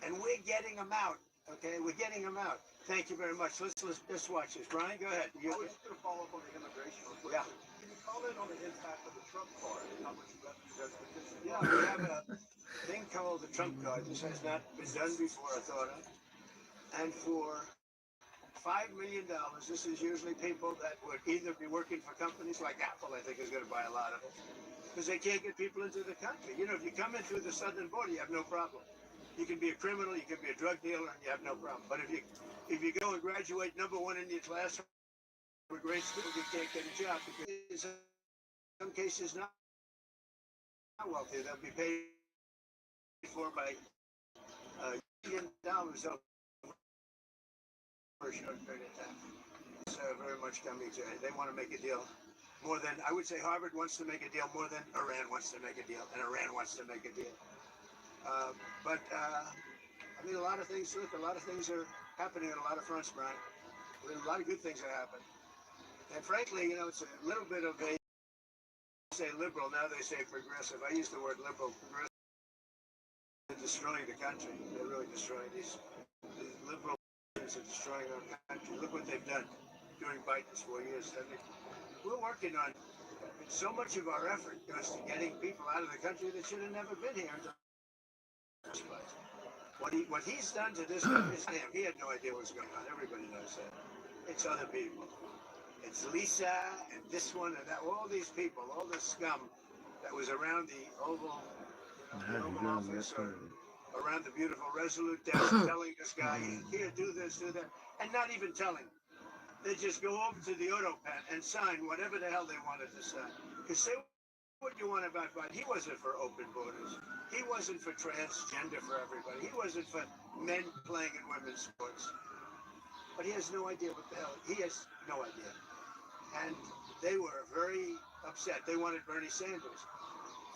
And we're getting them out, okay? We're getting them out. Thank you very much. Let's watch this. Brian, go ahead. I was just going to follow up on the immigration real quick. Yeah. Can you comment on the impact of the Trump card and how much represents petition? Yeah, we have a thing called the Trump card. This has not been done before, I thought of. And for $5 million, this is usually people that would either be working for companies like Apple, I think is going to buy a lot of it, because they can't get people into the country. You know, if you come in through the southern border, you have no problem. You can be a criminal, you can be a drug dealer, and you have no problem. But if you go and graduate #1 in your class from a great school, you can't get a job because in some cases not wealthy. They'll be paid for by $1 million over a short period of time. It's very much coming to it. They want to make a deal more than, I would say Harvard wants to make a deal more than Iran wants to make a deal, and Iran wants to make a deal. I mean, a lot of things are happening on a lot of fronts, Brian. A lot of good things are happening. And frankly, you know, it's a little bit of a, say liberal, now they say progressive. I use the word liberal, progressive. They're destroying the country. They're really destroying these liberal are destroying our country. Look what they've done during Biden's 4 years. I mean, we're working on so much of our effort goes to getting people out of the country that should have never been here in the first place. What he's done to this country is him. He had no idea what was going on. Everybody knows that. It's other people. It's Lisa and this one and that. All these people, all this scum that was around the Oval, the Oval Office or around the beautiful Resolute desk telling this guy, here, do this, do that, and not even telling him. They just go over to the auto pen and sign whatever the hell they wanted to sign. Because say what you want about Biden. He wasn't for open borders. He wasn't for transgender for everybody. He wasn't for men playing in women's sports. But he has no idea what the hell. He has no idea. And they were very upset. They wanted Bernie Sanders.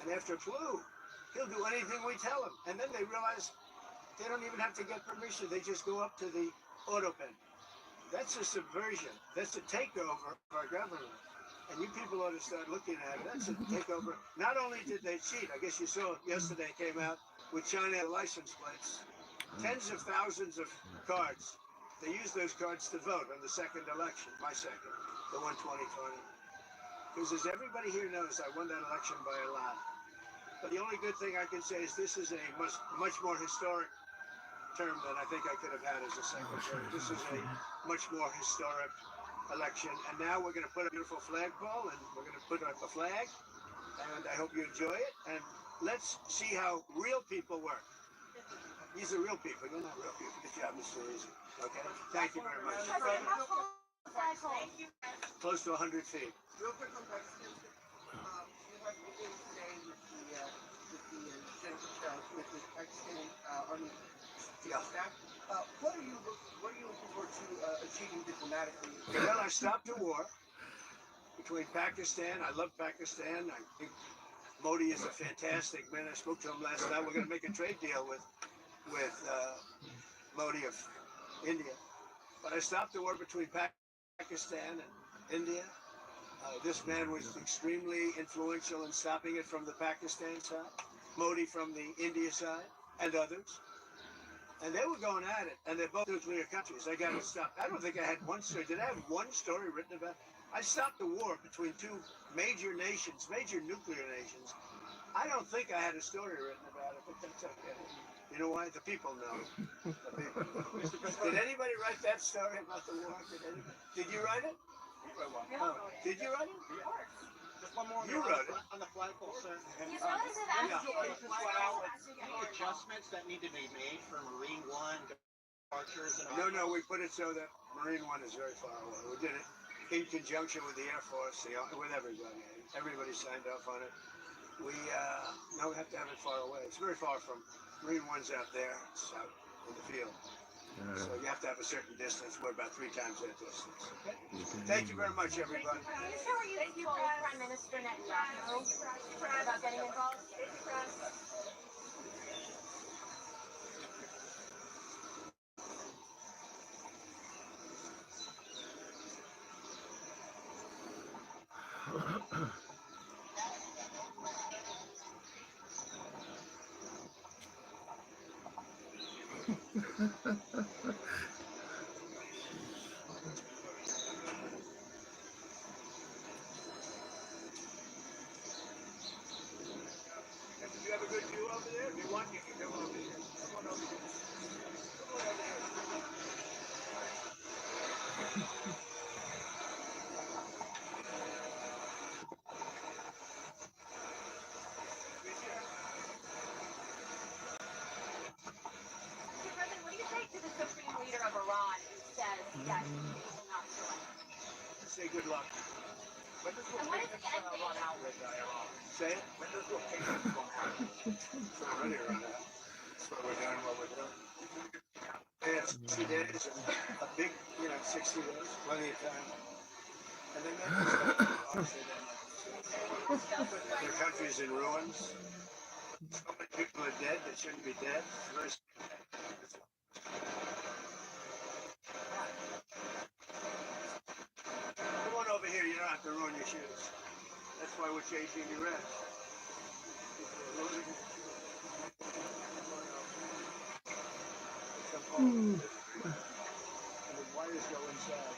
And after flu, he'll do anything we tell him. And then they realize they don't even have to get permission. They just go up to the auto pen. That's a subversion. That's a takeover of our government. And you people ought to start looking at it. That's a takeover. Not only did they cheat, I guess you saw yesterday came out with China license plates. Tens of thousands of cards. They used those cards to vote on the second election, my second, the one 2020. Because as everybody here knows, I won that election by a lot. But the only good thing I can say is this is a much more historic term than I think I could have had as a secretary. This is a much more historic election. And now we're going to put a beautiful flagpole, and we're going to put up a flag. And I hope you enjoy it. And let's see how real people work. These are real people. You're not real people. Good job, Mr. Easy. Okay? Thank you very much. Close to 100 feet. Real quick on Pakistan. You have a meeting today with the Pakistani Army staff. What are you looking forward to achieving diplomatically? Well, I stopped a war between Pakistan. I love Pakistan. I think Modi is a fantastic man. I spoke to him last night. We're going to make a trade deal with Modi of India. But I stopped the war between Pakistan and India. This man was extremely influential in stopping it from the Pakistan side, Modi from the India side, and others. And they were going at it, and they're both nuclear countries. I got to stop. I don't think I had one story. Did I have one story written about it? I stopped the war between two major nations, major nuclear nations. I don't think I had a story written about it, but that's okay. You know why? The people know. The people know. Did anybody write that story about the war? Did you write it? Oh, did you write it? Just one more. You wrote it. On the flagpole, sir. He's not as Any an adjustments that need to be made for Marine One departures and No, we put it so that Marine One is very far away. We did it in conjunction with the Air Force, with everybody. Everybody signed off on it. We have to have it far away. It's very far from Marine One's out there. It's out in the field. So you have to have a certain distance. We're about 3 times that distance. Okay? Thank you very much, everybody. Thank you, Prime Minister Netanyahu, about getting involved. You have a good view over there? If you want, you can come over here. Come on over here. Come on over here. Mr. President, what do you say to the Supreme Leader of Iran who says that he will not surrender? Say good luck. When does And what is the end run date? out with Iran? Say it. When does rotation run out? It's already run out. That's why we're doing what we're doing. They have 60 days, a big, 60 days, plenty of time. And then their country's in ruins. So many people are dead that shouldn't be dead. Come on over here, you don't have to ruin your shoes. That's why we're changing your rest. And the wires go inside.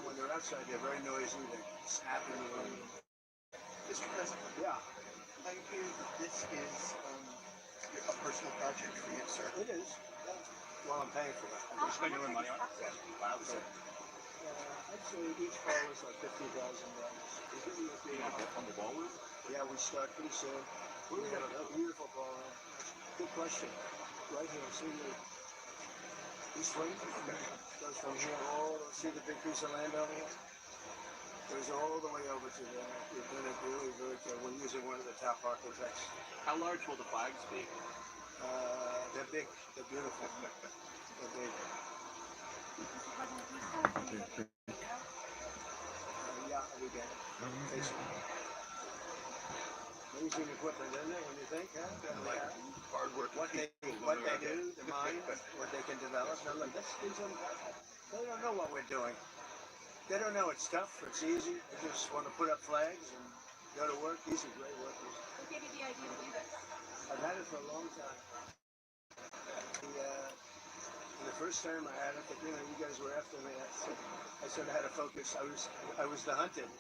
When they're outside, they're very noisy. They snap in the wind. Mr. President, Yeah, I hear this is a personal project for you, sir. it is. Well, I'm paying for it. You're spending your money on it? Wow. So, I'd say each ball is like $50,000. you know, on the ball with? Yeah, we start pretty soon. We got a beautiful ball. Good question. Right here, see the east wing? Goes from here all, see the big piece of land over here? Goes all the way over to there. We're going to do it. We're using one of the top architects. How large will the flags be? They're big. They're beautiful. They're big. Yeah, we get it. Basically. Amazing equipment, isn't it, when you think, huh? Hard work. What they do, the mind, what they can develop. Now, look, this gives them, they don't know what we're doing. They don't know it's tough, it's easy. They just want to put up flags and go to work. These are great workers. Who gave you the idea to do this? I've had it for a long time. The first time I had it, but you guys were after me. I said I had to focus. I was the hunted,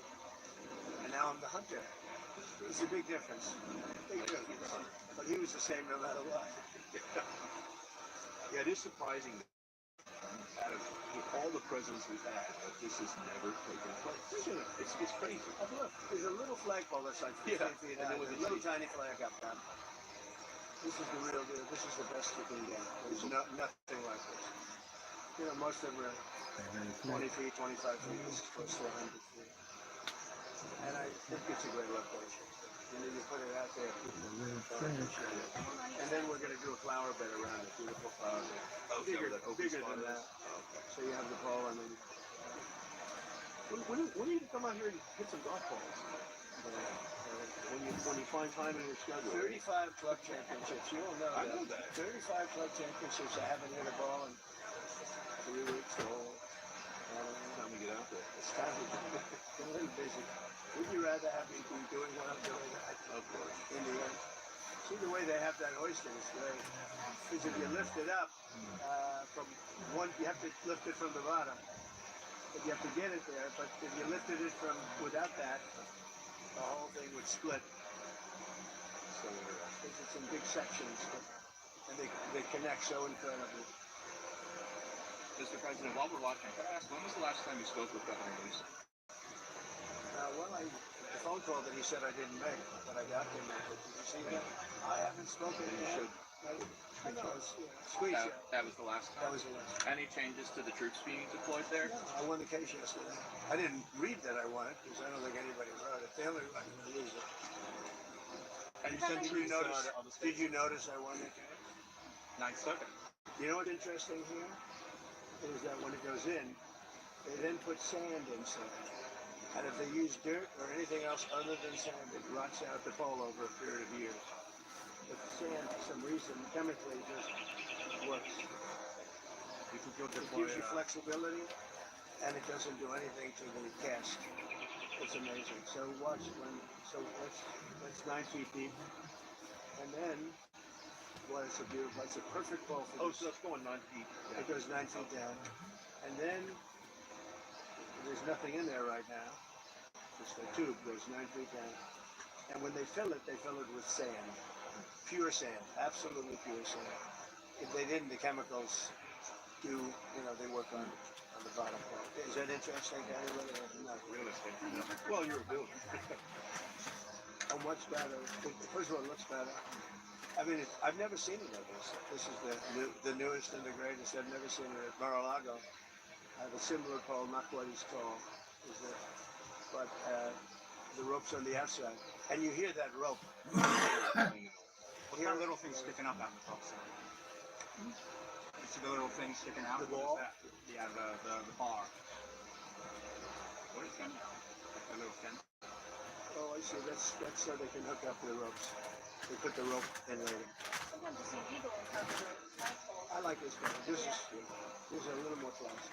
and now I'm I'm the hunter. It's a big difference. Big difference. But he was the same no matter what. Yeah, it is surprising that out of all the presidents we've had, that this has never taken place. Isn't it? It's crazy. Oh, look, there's a little flagpole that's like 15 feet high. With a little tiny flag up top. This is the real deal. This is the best you can get. There's nothing like this. You know, most of them are 20 feet, 25 feet. This is close to 100 feet. And I think it's a great location. And then you put it out there. And then we're going to do a flower bed around it. Beautiful flower bed. Bigger than that. So you have the pole and then... When are you to come out here and hit some golf balls? When you find time in your schedule. 35 club championships. You all know that. I know that. 35 club championships. I haven't hit a ball in 3 weeks. So Time to get out there. it's time to get a little busy. Would you rather have me be doing what I'm doing? Of course. In the end. See the way they have that oyster is great. Because if you lift it up from one, you have to lift it from the bottom. But you have to get it there. But if you lifted it from without that, the whole thing would split. So it's in big sections, and they connect so incredibly. Mr. President, while we're watching, can I ask, when was the last time you spoke with Governor Newsom? The phone call that he said I didn't make, but I got him. Did you see that? I haven't spoken to him. I know, squeeze it. That was the last time? That was the last time. Any changes to the troops being deployed there? No, I won the case yesterday. I didn't read that I won it because I don't think anybody wrote it. They only write it to lose it. And you said Did you notice I won the case? 9 seconds. You know what's interesting here? Is that when it goes in, they then put sand inside. And if they use dirt or anything else other than sand, it rots out the pole over a period of years. But sand, for some reason, chemically just works. It gives you flexibility, and it doesn't do anything to the cast. It's amazing. So watch when. So that's 9 feet deep, and then. Well, it's a beautiful, it's a perfect pole for this. So it's going 9 feet. It goes 9 feet down. And then, there's nothing in there right now. Just the tube goes 9 feet down. And when they fill it with sand. Pure sand, absolutely pure sand. If they didn't, the chemicals do, they work on the bottom part. Is that interesting to anybody? Not really. Well, you're a builder. Oh, much better. First of all, it looks better. I mean, I've never seen it like this. This is the newest and the greatest. I've never seen it at Mar-a-Lago. I have a similar pole, not quite as tall, but the rope's on the outside. And you hear that rope. What kind of little things sticking up out the top side? You see the little things sticking out? The ball? Yeah, the bar. What is that? A little fin. Oh, I see. That's so they can hook up the ropes. They put the rope in later. Sometimes you see eagle in terms of flagpole. I like this one. This is a little more classy.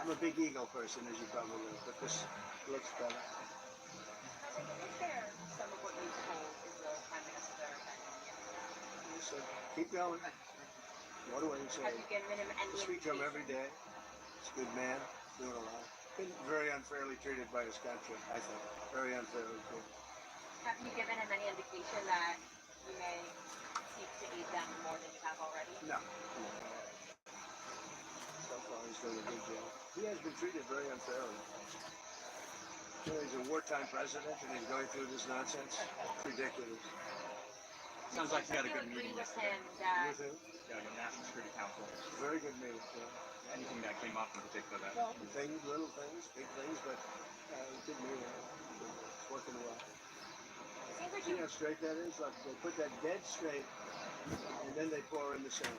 I'm a big eagle person, as you probably know, but this looks better. Is there some of what you told is the Prime Minister? So keep going. What do I say? Have you given him any I speak to him every day. He's a good man, doing a lot. Been very unfairly treated by his country, I think. Very unfairly treated. Have you given him any indication that you may seek to aid them more than you have already? No. So far, he's doing a good job. He has been treated very unfairly. He's a wartime president, and he's going through this nonsense. It's ridiculous. Sounds like you had a good agree meeting with yesterday. him that With him, Yeah, your National Security Council. very good meeting. Yeah. Anything that came up in particular that? Well, things, little things, big things, but good meeting. It's working well. it seems like See you how straight that is? Like they put that dead straight, and then they pour in the sand.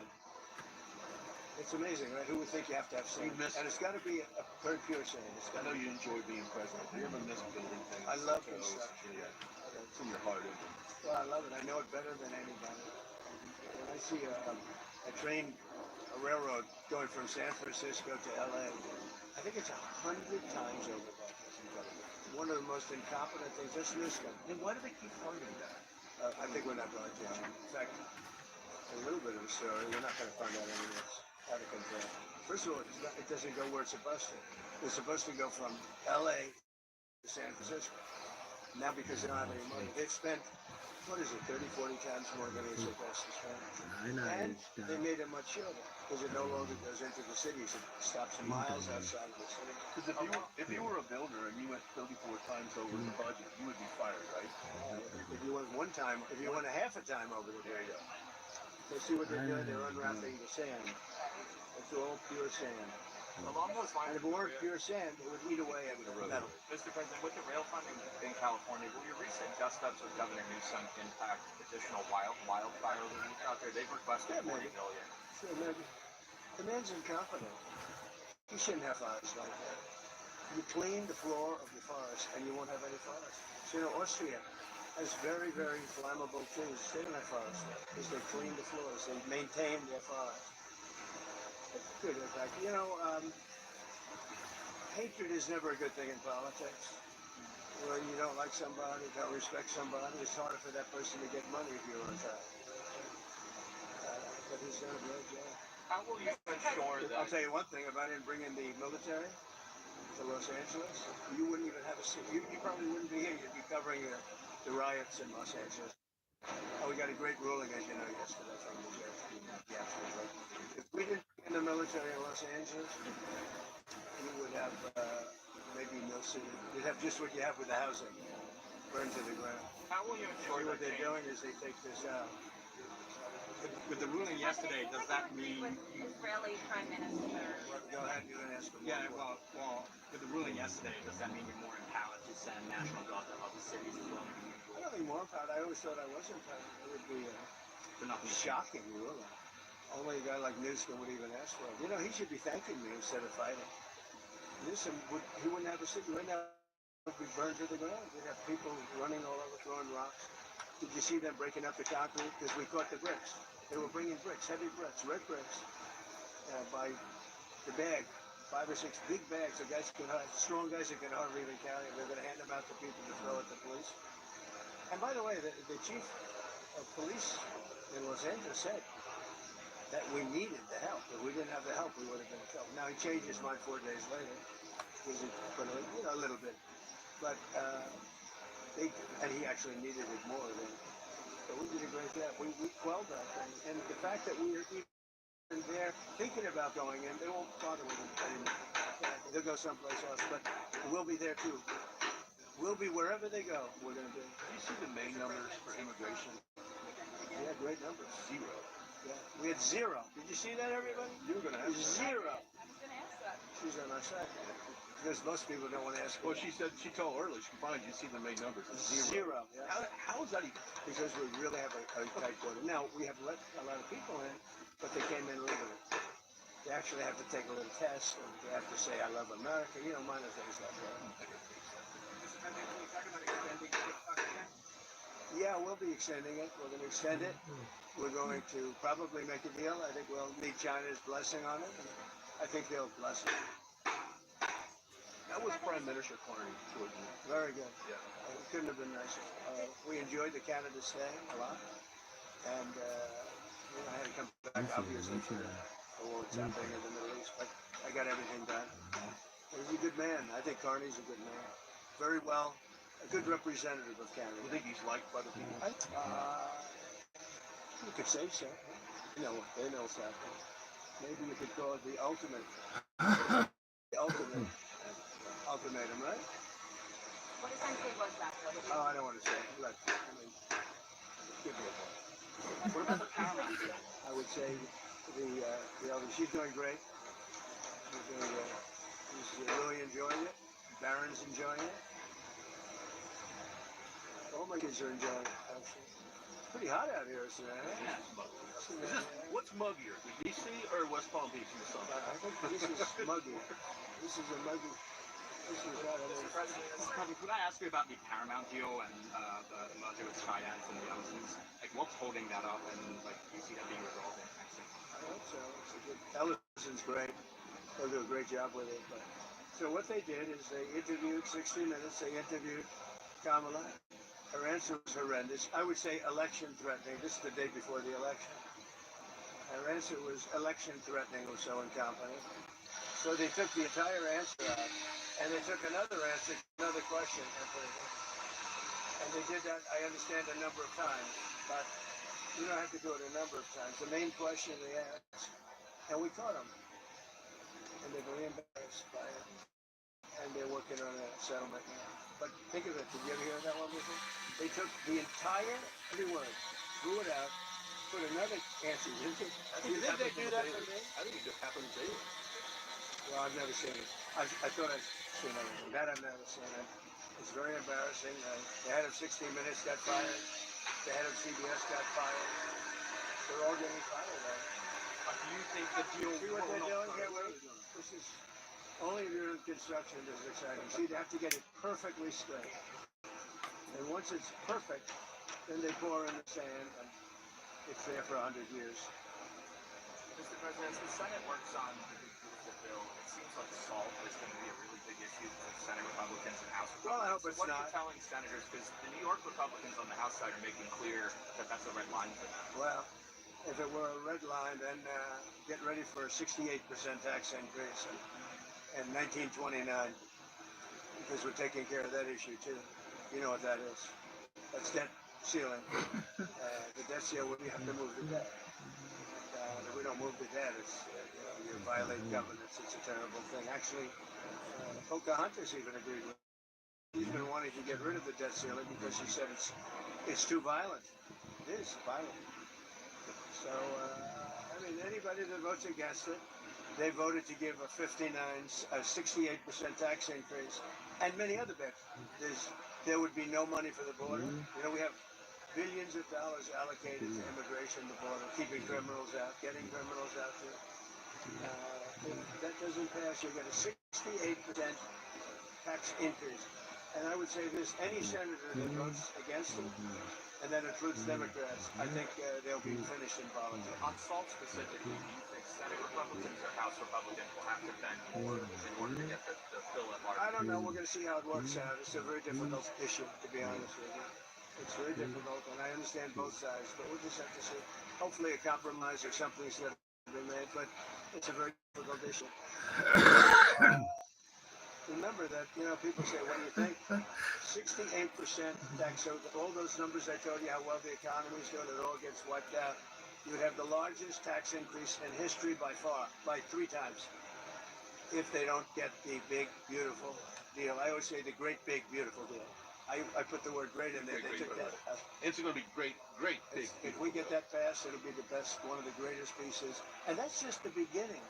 It's amazing, right? Who would think you have to have sand? And it's got to be a very pure sand. I know you enjoy being president. Do you ever miss building things? I love those. construction. Yeah. It's in your heart, isn't it? Well, I love it. I know it better than anybody. When I see a train, a railroad going from San Francisco to LA, I think it's 100 times over that. One of the most incompetent things. Just this guy. Then why do they keep funding that? I think we're not going to. In fact, a little bit of a story. We're not going to find out anything that's out of control. First of all, it doesn't go where it's supposed to. It's supposed to go from LA to San Francisco. Now because they don't have any money, they've spent, what is it, 30, 40 times more than they're supposed to spend. And they made it much shorter because it no longer goes into the cities. It stops miles outside of the city. Because if you were a builder and you went 34 times over the budget, you would be fired, right? If you went one time, if you went a half a time over the budget, they see what they're doing. They're unwrapping the sand. It's all pure sand. Along those And lines, if it weren't pure sand, it would eat away at the metal. Mr. President, with the rail funding in California, will your recent dust-ups with Governor Newsom impact additional wildfire relief out there? They've requested $40 million. Sure, maybe. The man's incompetent. He shouldn't have fires like that. You clean the floor of the forest and you won't have any forest. So, Austria has very, very flammable trees. They don't have forests because they clean the floors. They maintain their forest. It's good, in fact. Hatred is never a good thing in politics. When you don't like somebody, don't respect somebody, it's harder for that person to get money if you're on top. But he's done a great job. How will you ensure that... I'll tell you one thing, if I didn't bring in the military to Los Angeles, you wouldn't even have a seat. You probably wouldn't be here. You'd be covering the riots in Los Angeles. Oh, we got a great ruling, as you know, yesterday from the judge. If we didn't bring in the military in Los Angeles, you would have maybe no city. You'd have just what you have with the housing, burned to the ground. How will you ensure See, what that they're doing is they take this out. With the ruling yesterday, does that mean... Israeli Prime Minister. Go ahead, you can ask them. Yeah, well, with the ruling yesterday, does that mean you're more empowered to send National Guard to other cities as well? I don't think more empowered. I always thought I was empowered. It would be a shocking ruling. Only a guy like Newsom would even ask for it. He should be thanking me instead of fighting. Newsom, he wouldn't have a city. Right now, it would be burned to the ground. We'd have people running all over, throwing rocks. Did you see them breaking up the concrete? Because we caught the bricks. They were bringing bricks, heavy bricks, red bricks, by the bag, 5 or 6 big bags. The guys strong guys that could hardly even carry them. They're going to hand them out to people to throw at the police. And by the way, the chief of police in Los Angeles said that we needed the help. If we didn't have the help, we would have been killed. Now he changed his mind 4 days later. He put a little bit, but and he actually needed it more than. But we did a great job. We quelled that thing, and the fact that we are even there thinking about going in, they won't bother with it anymore. They'll go someplace else, but we'll be there too. We'll be wherever they go. We're going to be. Did you see the main numbers for immigration? Yeah, great numbers. 0. Yeah, we had 0. Did you see that, everybody? You were going to ask that. 0. I was going to ask that. She's on our side. Because most people don't want to ask. Well, she told earlier, she finds you see the main numbers. 0. Yeah. How is that even? Because we really have a tight border. Now, we have let a lot of people in, but they came in legally. They actually have to take a little test, and they have to say, I love America, minor things like that. Yeah, we'll be extending it. We're going to extend it. We're going to probably make a deal. I think we'll need China's blessing on it. And I think they'll bless it. That was Prime Minister Carney towards you. Very good. Yeah. It couldn't have been nicer. We enjoyed the Canada stay a lot. And I had to come back, obviously, for the war jumping in the Middle East. But I got everything done. He's a good man. I think Carney's a good man. Very well. A good representative of Canada. You think he's liked by the people? You could say so. They know what's happening. Maybe you could call it the ultimate. The ultimate ultimatum, right? What essentially was that? Oh, I don't want to say. Look, give me a point. What about the Paramount deal? I would say the elder. She's doing great. She's doing great. She's really enjoying it. Baron's enjoying it. All my kids are enjoying it, actually. Pretty hot out here today, huh? What's muggier, the DC or West Palm Beach in the summer? I think this is muggy. This is a muggy. This is hot. Could I ask you about the Paramount deal and the merger with Skydance and the Ellisons? Like, what's holding that up, and do you see that being resolved in next year? I hope so. It's a good. Ellison's great. They'll do a great job with it. But so what they did is they interviewed 60 Minutes. They interviewed Kamala. Her answer was horrendous. I would say election threatening. This is the day before the election. Her answer was election threatening or so incompetent. So they took the entire answer out, and they took another answer, another question, and put it in. They did that, I understand, a number of times, but you don't have to do it a number of times. The main question they asked, and we caught them, and they're very embarrassed by it, and they're working on a settlement now. But think of it, did you ever hear that one before? They took the entire, every word, threw it out, put another answer into it. You think they do that for me? I think it just happens daily. Well, I've never seen it. I thought I'd seen everything. That I've never seen it. It's very embarrassing. The head of 60 Minutes got fired. The head of CBS got fired. They're all getting fired. Do you think the deal See what they're will doing here? Wait. This is only if you're in construction is exciting. See, they have to get it perfectly straight. And once it's perfect, then they pour in the sand, and it's there for 100 years. Mr. President, as the Senate works on the big beautiful bill, it seems like SALT is going to be a really big issue for Senate Republicans and House Republicans. Well, I hope it's what not. are you telling senators? Because the New York Republicans on the House side are making clear that that's a red line for them. Well, if it were a red line, then get ready for a 68% tax increase in 1929, because we're taking care of that issue too. You know what that is? That's debt ceiling. The debt ceiling, we have to move the debt. If we don't move the debt, it's you violate governance. It's a terrible thing. Actually, Pocahontas even agreed with. She's been wanting to get rid of the debt ceiling because she said it's too violent. It is violent. So I mean, anybody that votes against it, they voted to give a 68% tax increase, and many other bits. There would be no money for the border. You know, we have billions of dollars allocated to immigration, the border, keeping criminals out, getting criminals out there. If that doesn't pass, you get a 68% tax increase. And I would say this, any senator that votes against it, and that includes Democrats, I think they'll be finished in politics. On SALT specifically, do you think Senate Republicans or House Republicans will have to bend more in order to get the bill at large? I don't know. We're going to see how it works out. It's a very difficult issue, to be honest with you. It's very difficult, and I understand both sides, but we'll just have to see. Hopefully a compromise or something's going to be made, but it's a very difficult issue. Remember that, you know, people say, what do you think? 68% tax, so all those numbers I told you, how well the economy's doing, it all gets wiped out. You would have the largest tax increase in history by far, by 3 times, if they don't get the big, beautiful deal. I always say the great, big, beautiful deal. I put the word great in there. They took that. It's going to be great, big. If we get that passed, it'll be the best, one of the greatest pieces. And that's just the beginning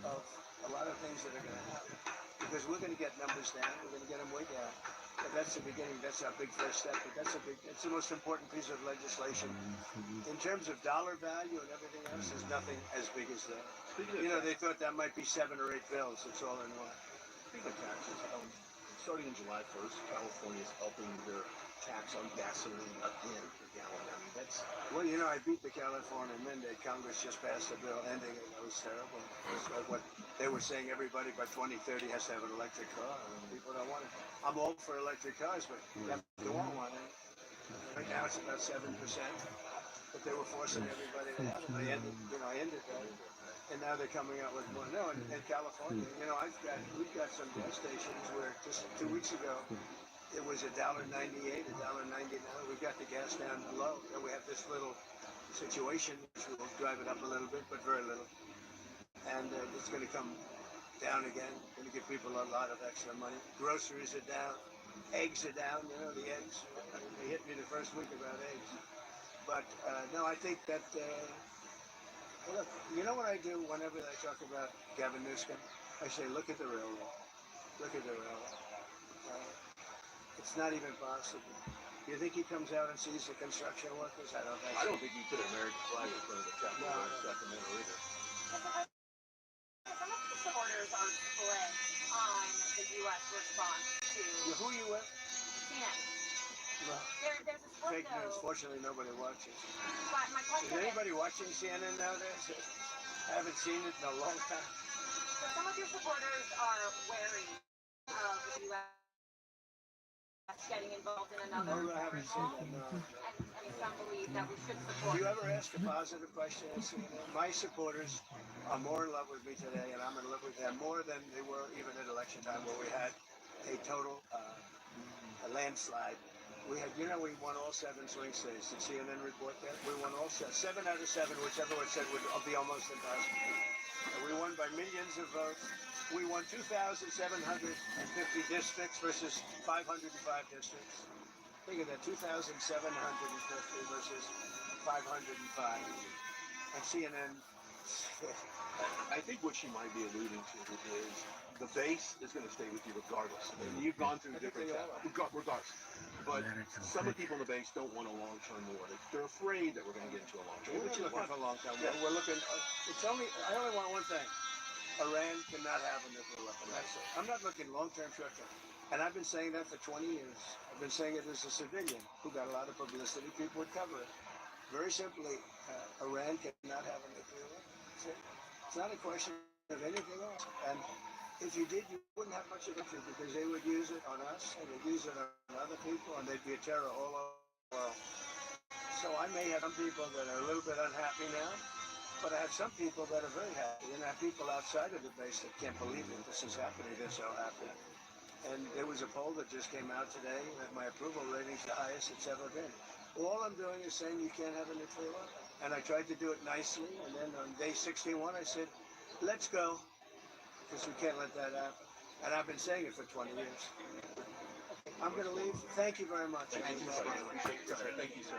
of a lot of things that are going to happen. Because we're going to get numbers down. We're going to get them way down. But that's the beginning. That's our big first step. But it's the most important piece of legislation. In terms of dollar value and everything else, there's nothing as big as that. You know, they thought that might be 7 or 8 bills. It's all in one. Speaking of taxes, starting in July 1st, California is upping their tax on gasoline again per gallon. I mean, that's... Well, you know, I beat the California mandate. Congress just passed a bill ending it. That was terrible. It's like what they were saying, everybody by 2030 has to have an electric car. And people don't want it. I'm all for electric cars, but you have to want one. And right now it's about 7%. But they were forcing everybody to have it. I ended that. And now they're coming out with more. No, in California, you know, we've got some gas stations where just 2 weeks ago, it was $1.98, $1.99. We've got the gas down low, and we have this little situation which will drive it up a little bit, but very little. And it's going to come down again. Going to give people a lot of extra money. Groceries are down. Eggs are down. You know, the eggs. They hit me the first week about eggs. But no, I think that. Look, you know what I do whenever I talk about Gavin Newsom? I say, look at the railroad. Look at the railroad. It's not even possible. Do you think he comes out and sees the construction workers? I don't think so. I don't think you put an American flag in front of the Capitol in Sacramento either. Some of the supporters are split on the U.S. response to Who are you with? CNN. Well, There's a split, fake news. though. Fortunately, nobody watches. But my Is question anybody watching CNN nowadays? I haven't seen it in a long time. so some of your supporters are wary of the U.S. getting involved in another I haven't seen war, that, no. and some believe that we should Do support. you ever ask a positive question at CNN? My supporters are more in love with me today, and I'm in love with them more than they were even at election time, where we had a total a landslide. We had, we won all 7 swing states. Did CNN report that? We won all 7 out of 7, which everyone said would be almost impossible. And we won by millions of votes. We won 2,750 districts versus 505 districts. Think of that, 2,750 versus 505. And CNN. I think what she might be alluding to is the base is going to stay with you regardless. And you've gone through different regardless. But some of the people in the base don't want a long-term war. They're afraid that we're going to get into a long-term war. We're not looking for a long-term war. We're looking. I only want one thing. Iran cannot have a nuclear weapon. That's it. I'm not looking long-term, short-term. And I've been saying that for 20 years. I've been saying it as a civilian who got a lot of publicity. People would cover it. Very simply, Iran cannot have a nuclear weapon. That's it. It's not a question of anything else. And if you did, you wouldn't have much of an issue because they would use it on us and they'd use it on other people and they'd be a terror all over the world. So I may have some people that are a little bit unhappy now, but I have some people that are very happy. And I have people outside of the base that can't believe it. This is happening. They're so happy. And there was a poll that just came out today that my approval rating is the highest it's ever been. All I'm doing is saying you can't have a nuclear weapon. And I tried to do it nicely. And then on day 61, I said, let's go. Because we can't let that happen. And I've been saying it for 20 years. I'm going to leave. Thank you very much. Thank you, sir. Thank you, sir.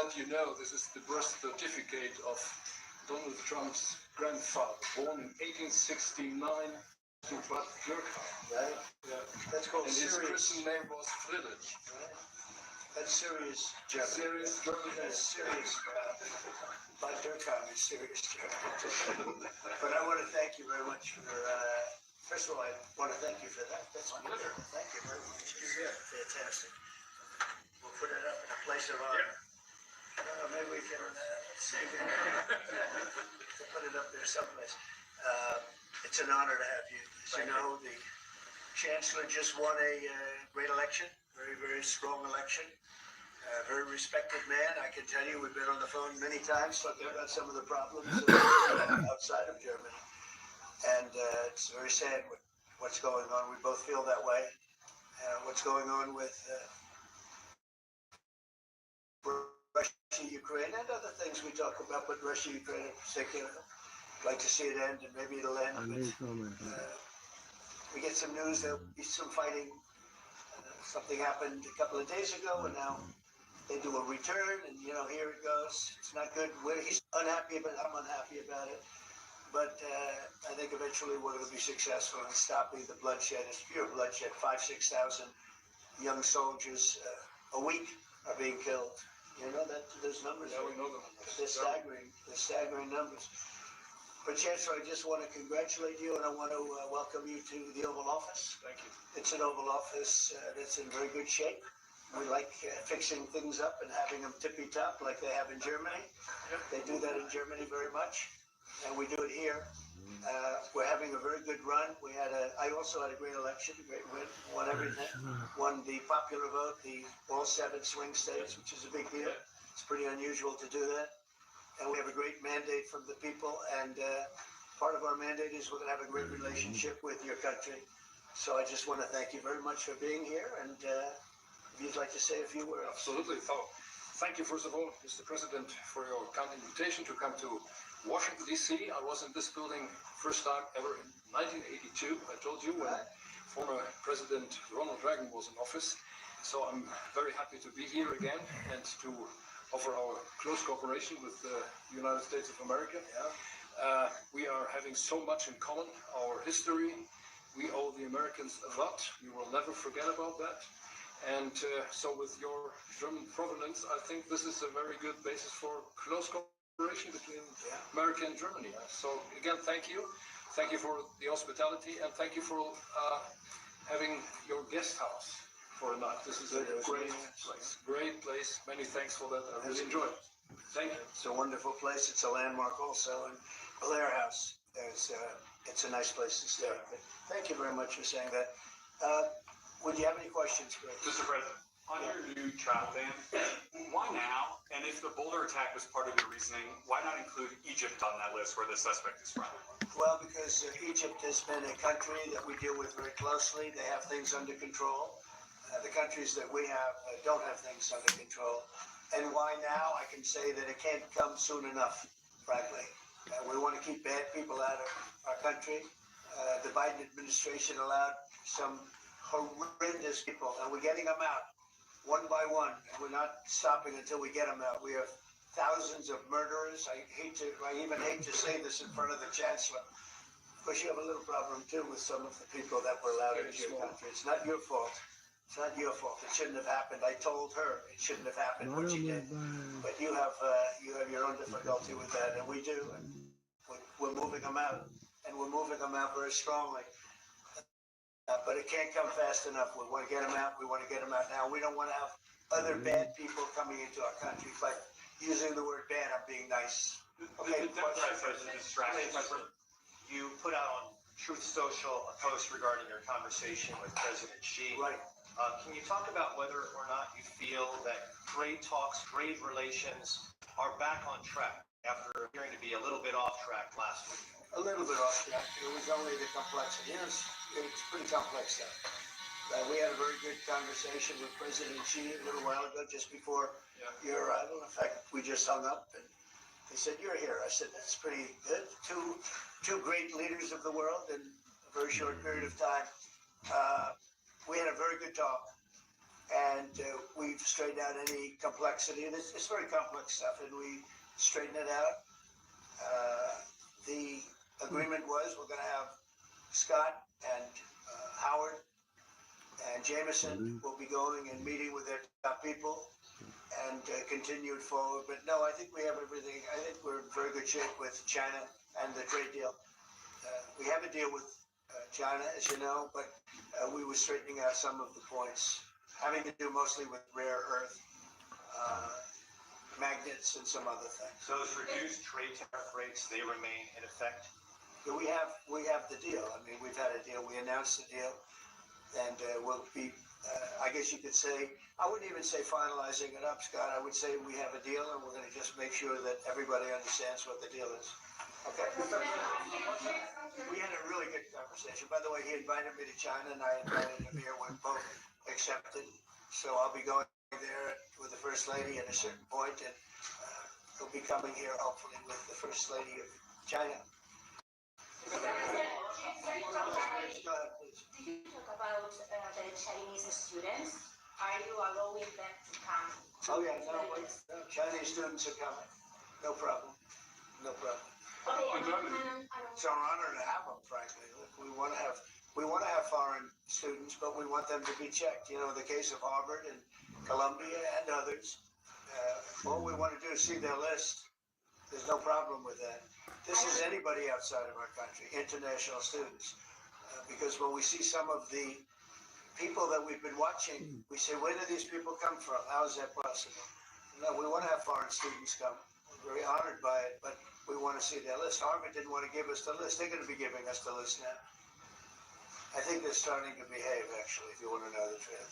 let you know this is the birth certificate of Donald Trump's grandfather, born in 1869 to Bud Durkheim. Right? Yeah. That's called And his serious. Christian name was Friedrich. Right? That's serious German. Serious German. That's serious. Bud Durkheim is serious German. But I want to thank you very much for, first of all, I want to thank you for that. That's wonderful. Thank you very much. You're fantastic. We'll put it up in a place of honor. Maybe we can save it to put it up there someplace. It's an honor to have you. As you know, the Chancellor just won a great election, very, very strong election. Very respected man. I can tell you, we've been on the phone many times talking about some of the problems outside of Germany. And it's very sad what's going on. We both feel that way. What's going on with Russia, Ukraine, and other things we talk about, but Russia, Ukraine in particular. I'd like to see it end, and maybe it'll end. But, we get some news there'll be some fighting. Something happened a couple of days ago, and now they do a return, and here it goes. It's not good. He's unhappy, but I'm unhappy about it. But I think eventually we're going to be successful in stopping the bloodshed. It's pure bloodshed. 5,000-6,000 young soldiers a week are being killed. You know that those numbers. Yeah, we know them. They're staggering. They're staggering numbers. But Chancellor, I just want to congratulate you, and I want to welcome you to the Oval Office. Thank you. It's an Oval Office that's in very good shape. We like fixing things up and having them tippy-top like they have in Germany. They do that in Germany very much, and we do it here. We're having a very good run. I also had a great election, great win, won everything. Won the popular vote, all 7 swing states, which is a big deal. It's pretty unusual to do that. And we have a great mandate from the people, and part of our mandate is we're going to have a great relationship with your country. So I just want to thank you very much for being here, and if you'd like to say a few words. Absolutely. So, thank you, first of all, Mr. President, for your kind invitation to come to Washington, D.C. I was in this building first time ever in 1982. I told you when former President Ronald Reagan was in office. So I'm very happy to be here again and to offer our close cooperation with the United States of America. We are having so much in common, our history. We owe the Americans a lot. We will never forget about that. And so with your German provenance, I think this is a very good basis for close cooperation between America and Germany. So again, thank you. Thank you for the hospitality, and thank you for having your guest house for a night. This is a great place. Great place. Many thanks for that. I really enjoyed it. Thank you. It's a wonderful place. It's a landmark also. And Blair House, it's a nice place to stay. But thank you very much for saying that. Would you have any questions, Greg? Mr. President, on your new travel ban, why now? And if the Boulder attack was part of your reasoning, why not include Egypt on that list where the suspect is from? Well, because Egypt has been a country that we deal with very closely. They have things under control. The countries that we have don't have things under control. And why now? I can say that it can't come soon enough, frankly. We want to keep bad people out of our country. The Biden administration allowed some horrendous people, and we're getting them out one by one. And we're not stopping until we get them out. We have thousands of murderers. I even hate to say this in front of the Chancellor. Of course, you have a little problem, too, with some of the people that were allowed into your country. It's not your fault. It's not your fault. It shouldn't have happened. I told her it shouldn't have happened, what she did. But you have your own difficulty with that, and we do. And we're moving them out, and we're moving them out very strongly. But it can't come fast enough. We want to get them out. We want to get them out now. We don't want to have other bad people coming into our country. But using the word bad, I'm being nice. Okay. You put out on Truth Social a post regarding your conversation with President Xi. Right. Can you talk about whether or not you feel that trade talks, trade relations are back on track after appearing to be a little bit off track last week? A little bit off track. It was only the complexity. It's pretty complex stuff. We had a very good conversation with President Xi a little while ago, just before your arrival. In fact, we just hung up, and he said, "You're here." I said, "That's pretty good." Two great leaders of the world in a very short period of time. We had a very good talk, and we've straightened out any complexity. And it's very complex stuff, and we straightened it out. The agreement was we're going to have Scott and Howard and Jameson will be going and meeting with their top people and continue it forward. But no, I think we have everything. I think we're in very good shape with China and the trade deal. We have a deal with China, as you know, but we were straightening out some of the points, having to do mostly with rare earth, magnets, and some other things. So those reduced trade tariff rates, they remain in effect? Yeah, we have the deal. I mean, we've had a deal. We announced the deal, and we'll be, I guess you could say, I wouldn't even say finalizing it up, Scott. I would say we have a deal, and we're going to just make sure that everybody understands what the deal is. Okay. We had a really good conversation. By the way, he invited me to China, and I invited him here. We're both accepted. So I'll be going there with the First Lady at a certain point, and he'll be coming here, hopefully, with the First Lady of China. Go ahead, please. Did you talk about the Chinese students? Are you allowing them to come? Oh, yeah, no, Chinese students are coming. No problem. No problem. It's our honor to have them, frankly. Look, we want to have foreign students, but we want them to be checked. You know, in the case of Harvard and Columbia and others, all we want to do is see their list. There's no problem with that. This is anybody outside of our country, international students, because when we see some of the people that we've been watching, we say, where do these people come from? How is that possible? No, we want to have foreign students come. We're very honored by it, but we want to see their list. Harvard didn't want to give us the list. They're going to be giving us the list now. I think they're starting to behave, actually, if you want to know the truth.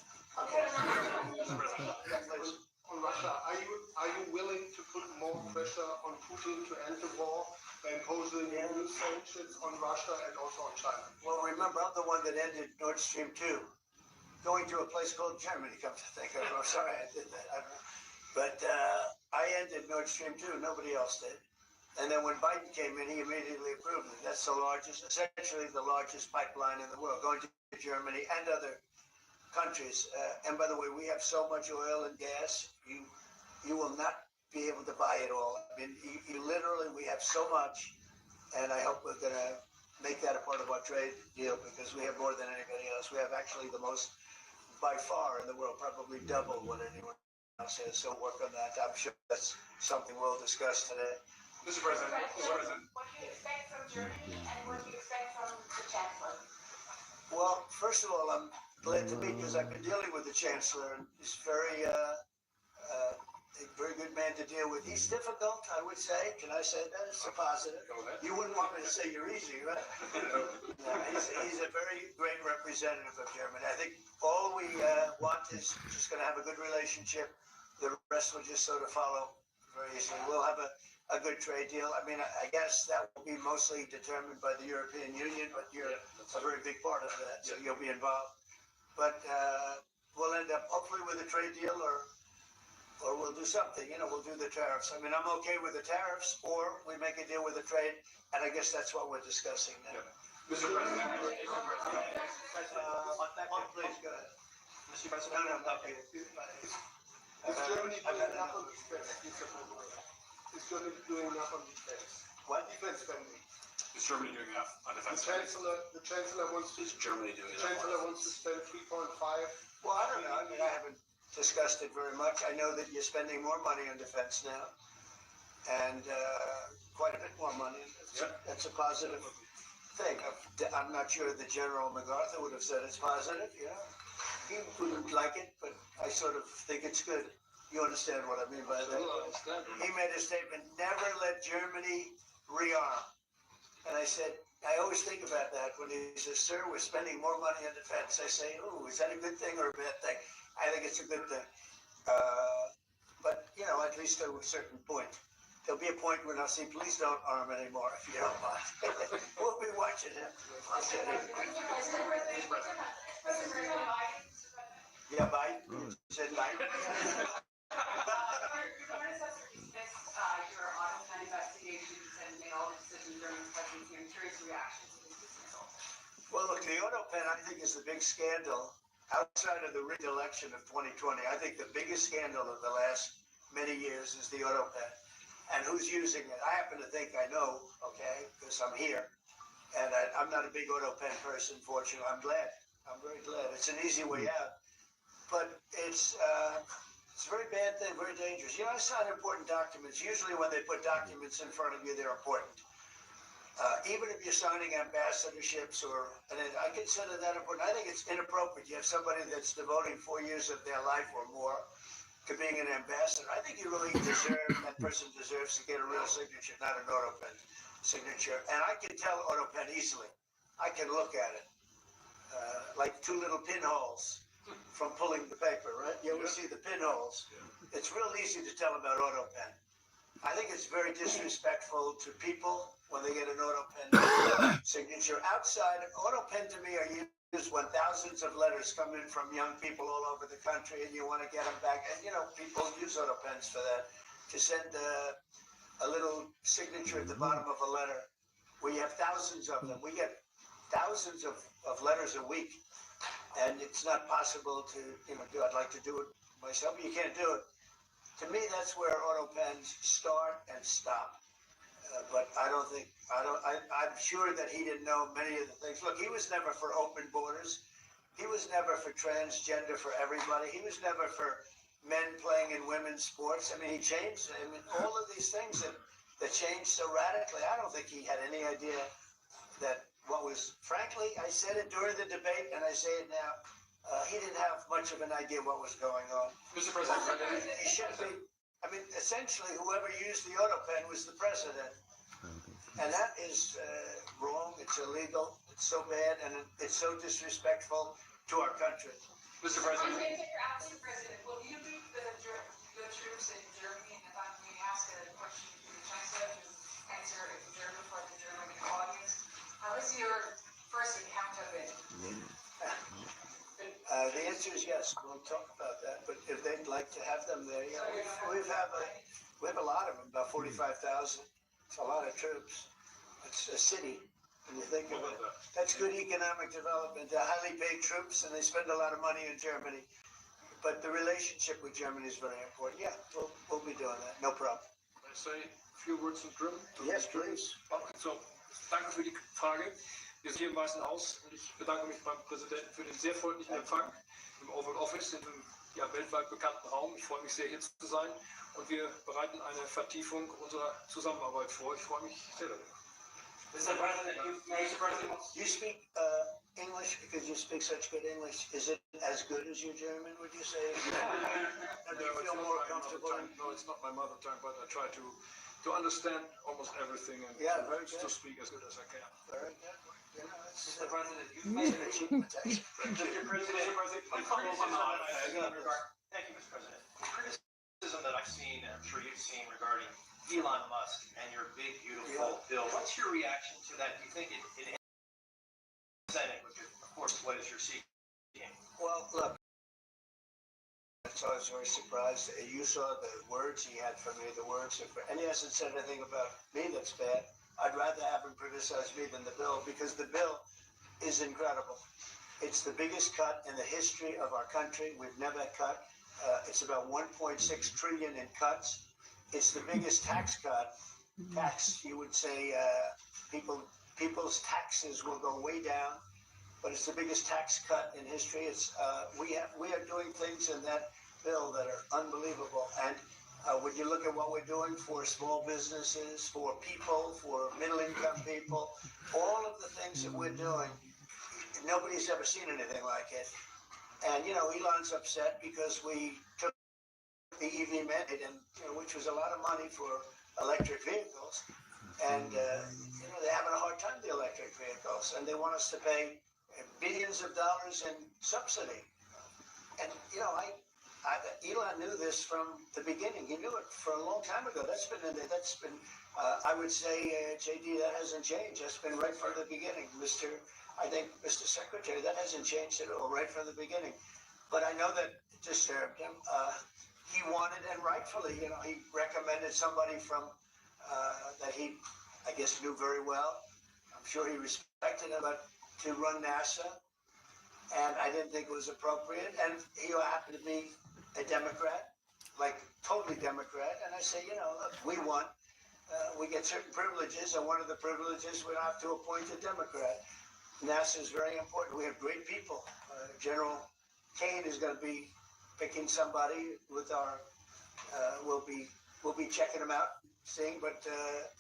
Yeah, please. On Russia, are you willing to put more pressure on Putin to end the war by imposing new sanctions on Russia and also on China? Well, remember, I'm the one that ended Nord Stream 2, going to a place called Germany, come to think of it. I'm sorry I did that. But I ended Nord Stream 2. Nobody else did. And then when Biden came in, he immediately approved it. That's essentially the largest pipeline in the world, going to Germany and other countries. And by the way, we have so much oil and gas, you will not be able to buy it all. I mean, you literally, we have so much, and I hope we're going to make that a part of our trade deal because we have more than anybody else. We have actually the most, by far, in the world, probably double what anyone else has. So work on that. I'm sure that's something we'll discuss today. Mr. President, what do you expect from Germany and what do you expect from the Chancellor? Well, first of all, I'm glad to meet you because I've been dealing with the Chancellor, and he's a very good man to deal with. He's difficult, I would say. Can I say that? It's a positive. You wouldn't want me to say you're easy, right? No, he's a very great representative of Germany. I think all we want is just going to have a good relationship. The rest will just sort of follow very easily. We'll have a good trade deal. I mean, I guess that will be mostly determined by the European Union, but you're a very big part of that, so you'll be involved. But we'll end up hopefully with a trade deal or we'll do something, you know, we'll do the tariffs. I mean, I'm okay with the tariffs or we make a deal with the trade, and I guess that's what we're discussing now. Mr. President. Please go ahead. Mr. President. No, not you. Is Germany doing enough on defense? Is Germany doing enough on defense? What? Defense spending. Is Germany doing enough on defense? The Chancellor wants to. Is Germany doing enough? The Chancellor wants to spend 3.5. Well, I don't know. I mean, I haven't discussed it very much. I know that you're spending more money on defense now, and quite a bit more money. That's a positive thing. I'm not sure that General MacArthur would have said it's positive. You know, he wouldn't like it, but I sort of think it's good. You understand what I mean by that? He made a statement, never let Germany rearm. And I said, I always think about that when he says, sir, we're spending more money on defense. I say, oh, is that a good thing or a bad thing? I think it's a good thing. But, you know, at least to a certain point. There'll be a point when I'll say, please don't arm anymore if you don't mind. We'll be watching him. Yeah, Biden. You said Biden. Your audit investigations and made all the decisions during the presidency. I'm curious your reaction to this dismissal. Well, look, the auto pen, I think, is the big scandal outside of the rigged election of 2020, I think the biggest scandal of the last many years is the auto pen. And who's using it? I happen to think I know, okay, because I'm here. And I'm not a big auto pen person, fortunately. I'm glad. I'm very glad. It's an easy way out. But it's a very bad thing, very dangerous. You know, I sign important documents. Usually when they put documents in front of you, they're important. Even if you're signing ambassadorships and I consider that important. I think it's inappropriate. You have somebody that's devoting 4 years of their life or more to being an ambassador. I think you really that person deserves to get a real signature, not an auto pen signature. And I can tell auto pen easily. I can look at it. Like two little pinholes from pulling the paper, right? You always see the pinholes. It's real easy to tell about auto pen. I think it's very disrespectful to people when they get an auto pen signature. Outside, auto pen to me are used when thousands of letters come in from young people all over the country and you want to get them back. And, you know, people use auto pens for that, to send a little signature at the bottom of a letter. We have thousands of them. We get thousands of letters a week. And it's not possible to, do. I'd like to do it myself, but you can't do it. To me, that's where auto pens start and stop. But I'm sure that he didn't know many of the things. Look, he was never for open borders. He was never for transgender for everybody. He was never for men playing in women's sports. I mean, he changed. I mean, all of these things that changed so radically. I don't think he had any idea that frankly, I said it during the debate and I say it now, he didn't have much of an idea what was going on. Mr. President, He should be. I mean, essentially, whoever used the auto pen was the president. And that is wrong. It's illegal. It's so bad. And it's so disrespectful to our country. Mr. President. Mr. President, will you meet the troops in Germany? And if I may ask a question to the Chancellor to answer in German for the German audience, how is your first account of it? The answer is yes. We'll talk about that. But if they'd like to have them there, yeah, we have a lot of them, about 45,000. It's a lot of troops. It's a city. When you think of it, that's good economic development. They're highly paid troops, and they spend a lot of money in Germany. But the relationship with Germany is very important. Yeah, we'll be doing that. No problem. Can I say a few words in German? Yes, please. So, danke für die Frage. Wir sind hier im Weißen Haus und ich bedanke mich beim Präsidenten für den sehr freundlichen Empfang im Oval Office, in dem weltweit bekannten Raum. Ich freue mich sehr, hier zu sein und wir bereiten eine Vertiefung unserer Zusammenarbeit vor. Ich freue mich sehr darüber. Mr. President, You speak English because you speak such good English. Is it as good as your German, would you say? Do you feel more comfortable? No, it's not my mother tongue, but I try to understand almost everything and to speak as good as I can. Very good. You know, Mr. President, you've made made an achievement. Thank you, Mr. President. The criticism that I've seen, and I'm sure you've seen, regarding Elon Musk and your big, beautiful bill. What's your reaction to that? Do you think it Senate, which is, of course, what is your seeking? Well, look, so I was very surprised. You saw the words he had for me, and he hasn't said anything about me that's bad. I'd rather have him criticize me than the bill, because the bill is incredible. It's the biggest cut in the history of our country. We've never cut. It's about 1.6 trillion in cuts. It's the biggest tax cut. You would say, people's taxes will go way down, but it's the biggest tax cut in history. We are doing things in that bill that are unbelievable. And when you look at what we're doing for small businesses, for people, for middle-income people, all of the things that we're doing, nobody's ever seen anything like it. And, Elon's upset because we took the EV mandate, and, which was a lot of money for electric vehicles. And, they're having a hard time, the electric vehicles, and they want us to pay billions of dollars in subsidy. And, Elon knew this from the beginning. He knew it for a long time ago. That's been, I would say, JD, that hasn't changed. That's been right from the beginning. Mr. Secretary, that hasn't changed at all, right from the beginning. But I know that it disturbed him. He wanted, and rightfully, he recommended somebody from, that he, I guess, knew very well. I'm sure he respected him, but to run NASA. and I didn't think it was appropriate. And he happened to be a Democrat, like totally Democrat. And I said, you know, look, we won. We get certain privileges, and one of the privileges we have to appoint a Democrat. NASA is very important. We have great people. General Kane is going to be picking somebody with our. We'll be checking him out, seeing. But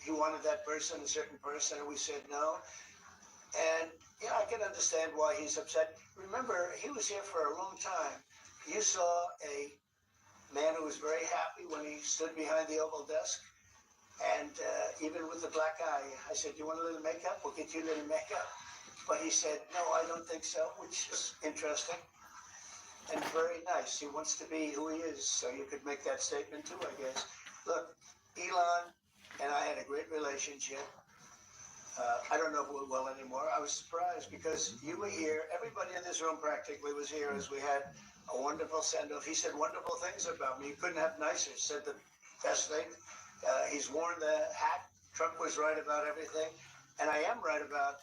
he wanted that person, a certain person, and we said no. And yeah, I can understand why he's upset. Remember, he was here for a long time. You saw a man who was very happy when he stood behind the Oval desk. And even with the black eye, I said, "You want a little makeup? We'll get you a little makeup." But he said, "No, I don't think so," which is interesting and very nice. He wants to be who he is, so you could make that statement too, I guess. Look, Elon and I had a great relationship. I don't know if we're well anymore. I was surprised because you were here. Everybody in this room practically was here as we had a wonderful send-off. He said wonderful things about me. He couldn't have nicer. Said the best thing. He's worn the hat. Trump was right about everything. And I am right about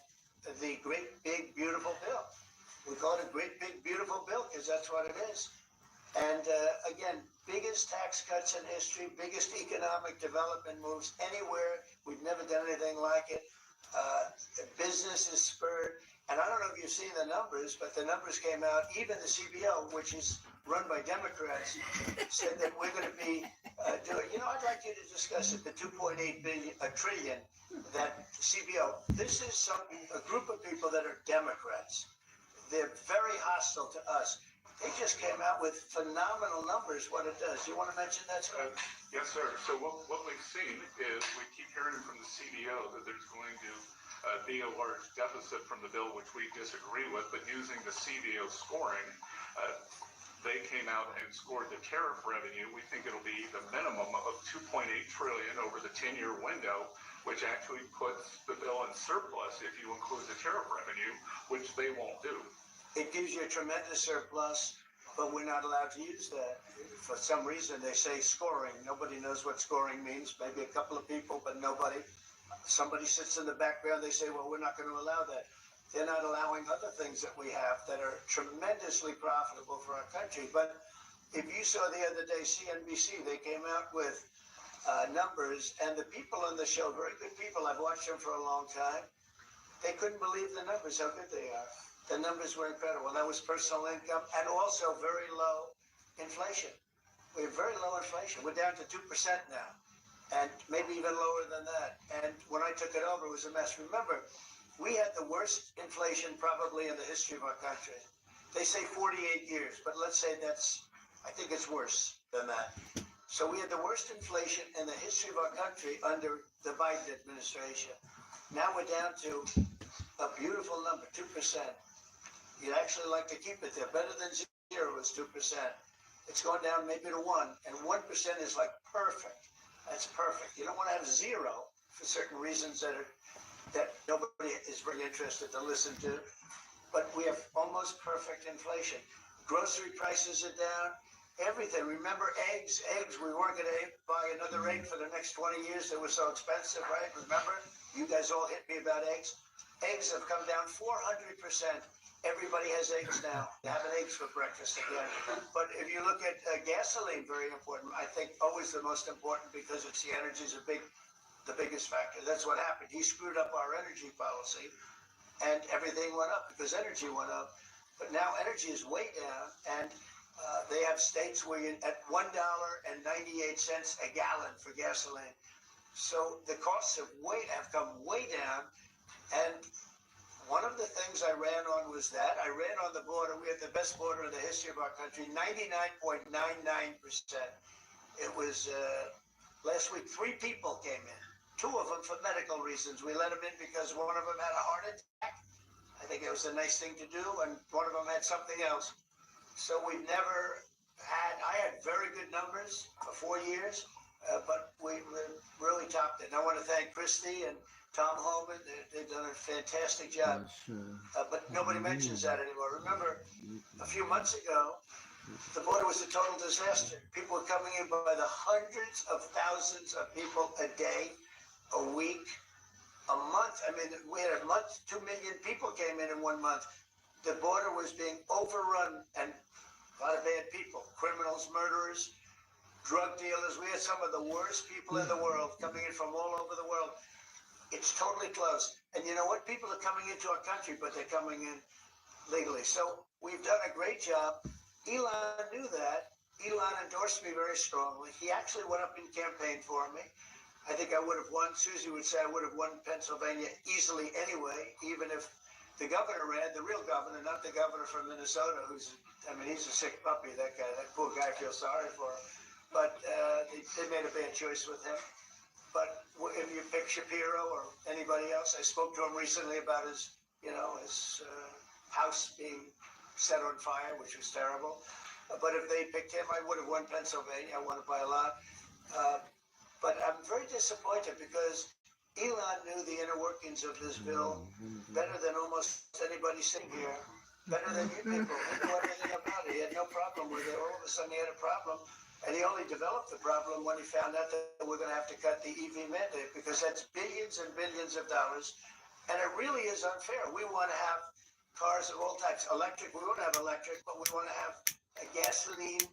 the great, big, beautiful bill. We call it a great, big, beautiful bill because that's what it is. And again, biggest tax cuts in history, biggest economic development moves anywhere. We've never done anything like it. Business is spurred. And I don't know if you've seen the numbers, but the numbers came out. Even the CBO, which is run by Democrats, said that we're going to be doing. You know, I'd like you to discuss it. The 2.8 trillion. That CBO. This is a group of people that are Democrats. They're very hostile to us. They just came out with phenomenal numbers. What it does. You want to mention that, Scott? Yes, sir. So what we've seen is we keep hearing from the CBO that there's going to be a large deficit from the bill, which we disagree with. But using the CBO scoring, they came out and scored the tariff revenue. We think it'll be the minimum of 2.8 trillion over the 10-year window, which actually puts the bill in surplus if you include the tariff revenue, which they won't do. It gives you a tremendous surplus, but we're not allowed to use that. For some reason, they say scoring. Nobody knows what scoring means. Maybe a couple of people, but nobody. Somebody sits in the background. They say, well, we're not going to allow that. They're not allowing other things that we have that are tremendously profitable for our country. But if you saw the other day, CNBC, they came out with numbers, and the people on the show, very good people, I've watched them for a long time, they couldn't believe the numbers, how good they are. The numbers were incredible. That was personal income and also very low inflation. We have very low inflation. We're down to 2% now, and maybe even lower than that. And when I took it over, it was a mess. Remember, we had the worst inflation probably in the history of our country. They say 48 years, but let's say I think it's worse than that. So we had the worst inflation in the history of our country under the Biden administration. Now we're down to a beautiful number, 2%. You'd actually like to keep it there. Better than zero is 2%. It's going down maybe to 1, and 1% is like perfect. That's perfect. You don't want to have zero for certain reasons that nobody is very interested to listen to. But we have almost perfect inflation. Grocery prices are down. Everything. Remember eggs? Eggs, we weren't going to buy another egg for the next 20 years. They were so expensive, right? Remember? You guys all hit me about eggs. Eggs have come down 400%. Everybody has eggs now. They're having eggs for breakfast again. But if you look at gasoline, very important. I think always the most important because it's the energy is the biggest factor. That's what happened. He screwed up our energy policy, and everything went up because energy went up. But now energy is way down, and they have states where you're at $1.98 a gallon for gasoline. So the costs have come way down, and one of the things I ran on was that. I ran on the border. We had the best border in the history of our country, 99.99%. It was last week, 3 people came in. 2 of them for medical reasons. We let them in because one of them had a heart attack. I think it was a nice thing to do, and one of them had something else. So we've never I had very good numbers for 4 years, but we really topped it. And I want to thank Christie and Tom Holman. They've done a fantastic job. But nobody mentions that anymore. Remember, a few months ago, the border was a total disaster. People were coming in by the hundreds of thousands of people a day, a week, a month. I mean, we had a month, 2 million people came in 1 month. the border was being overrun and a lot of bad people, criminals, murderers, drug dealers. We had some of the worst people in the world coming in from all over the world. It's totally closed. And you know what? People are coming into our country, but they're coming in legally. So we've done a great job. Elon knew that. Elon endorsed me very strongly. He actually went up and campaigned for me. I think I would have won. Susie would say I would have won Pennsylvania easily anyway, even if the governor ran, the real governor, not the governor from Minnesota, who's, I mean, he's a sick puppy, that guy. That poor guy, I feel sorry for him. But they made a bad choice with him. But if you pick Shapiro or anybody else, I spoke to him recently about his, you know, his house being set on fire, which was terrible. But if they picked him, I would have won Pennsylvania. I won it by a lot. But I'm very disappointed because Elon knew the inner workings of this bill better than almost anybody sitting here, better than you people. He knew everything about it. He had no problem with it. All of a sudden he had a problem. And he only developed the problem when he found out that we're going to have to cut the EV mandate because that's billions and billions of dollars. And it really is unfair. We want to have cars of all types. Electric, we want to have electric, but we want to have a gasoline,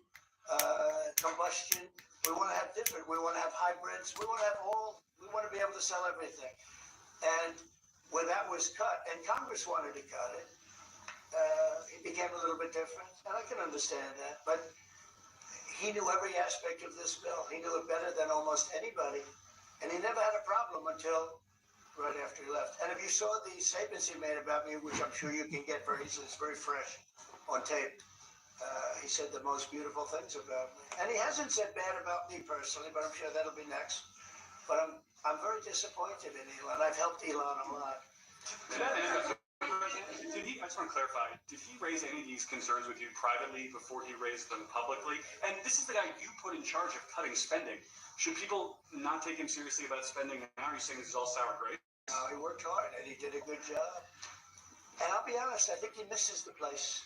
combustion. We want to have different. We want to have hybrids. We want to have all. We want to be able to sell everything. And when that was cut, and Congress wanted to cut it, it became a little bit different. And I can understand that. But he knew every aspect of this bill. He knew it better than almost anybody. And he never had a problem until right after he left. And if you saw the statements he made about me, which I'm sure you can get very easily, it's very fresh on tape. He said the most beautiful things about me. And he hasn't said bad about me personally, but I'm sure that'll be next. But I'm very disappointed in Elon. I've helped Elon a lot. Did he, I just want to clarify, did he raise any of these concerns with you privately before he raised them publicly? And this is the guy you put in charge of cutting spending. Should people not take him seriously about spending? And now you're saying this is all sour grapes? No, he worked hard and he did a good job. And I'll be honest, I think he misses the place.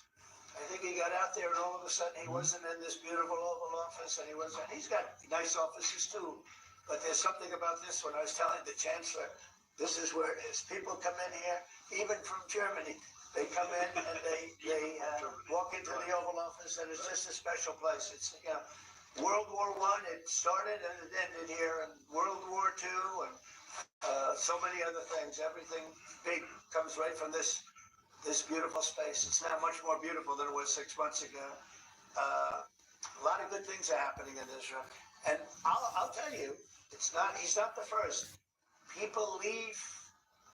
I think he got out there and all of a sudden he wasn't in this beautiful Oval Office and he's got nice offices too. But there's something about this one. I was telling the Chancellor, this is where it is. People come in here, even from Germany. They come in and they walk into the Oval Office and it's just a special place. It's, you know, World War I, it started and it ended here, and World War II and so many other things. Everything big comes right from this beautiful space. It's now much more beautiful than it was 6 months ago. A lot of good things are happening in this room. And I'll tell you, he's not the first. People leave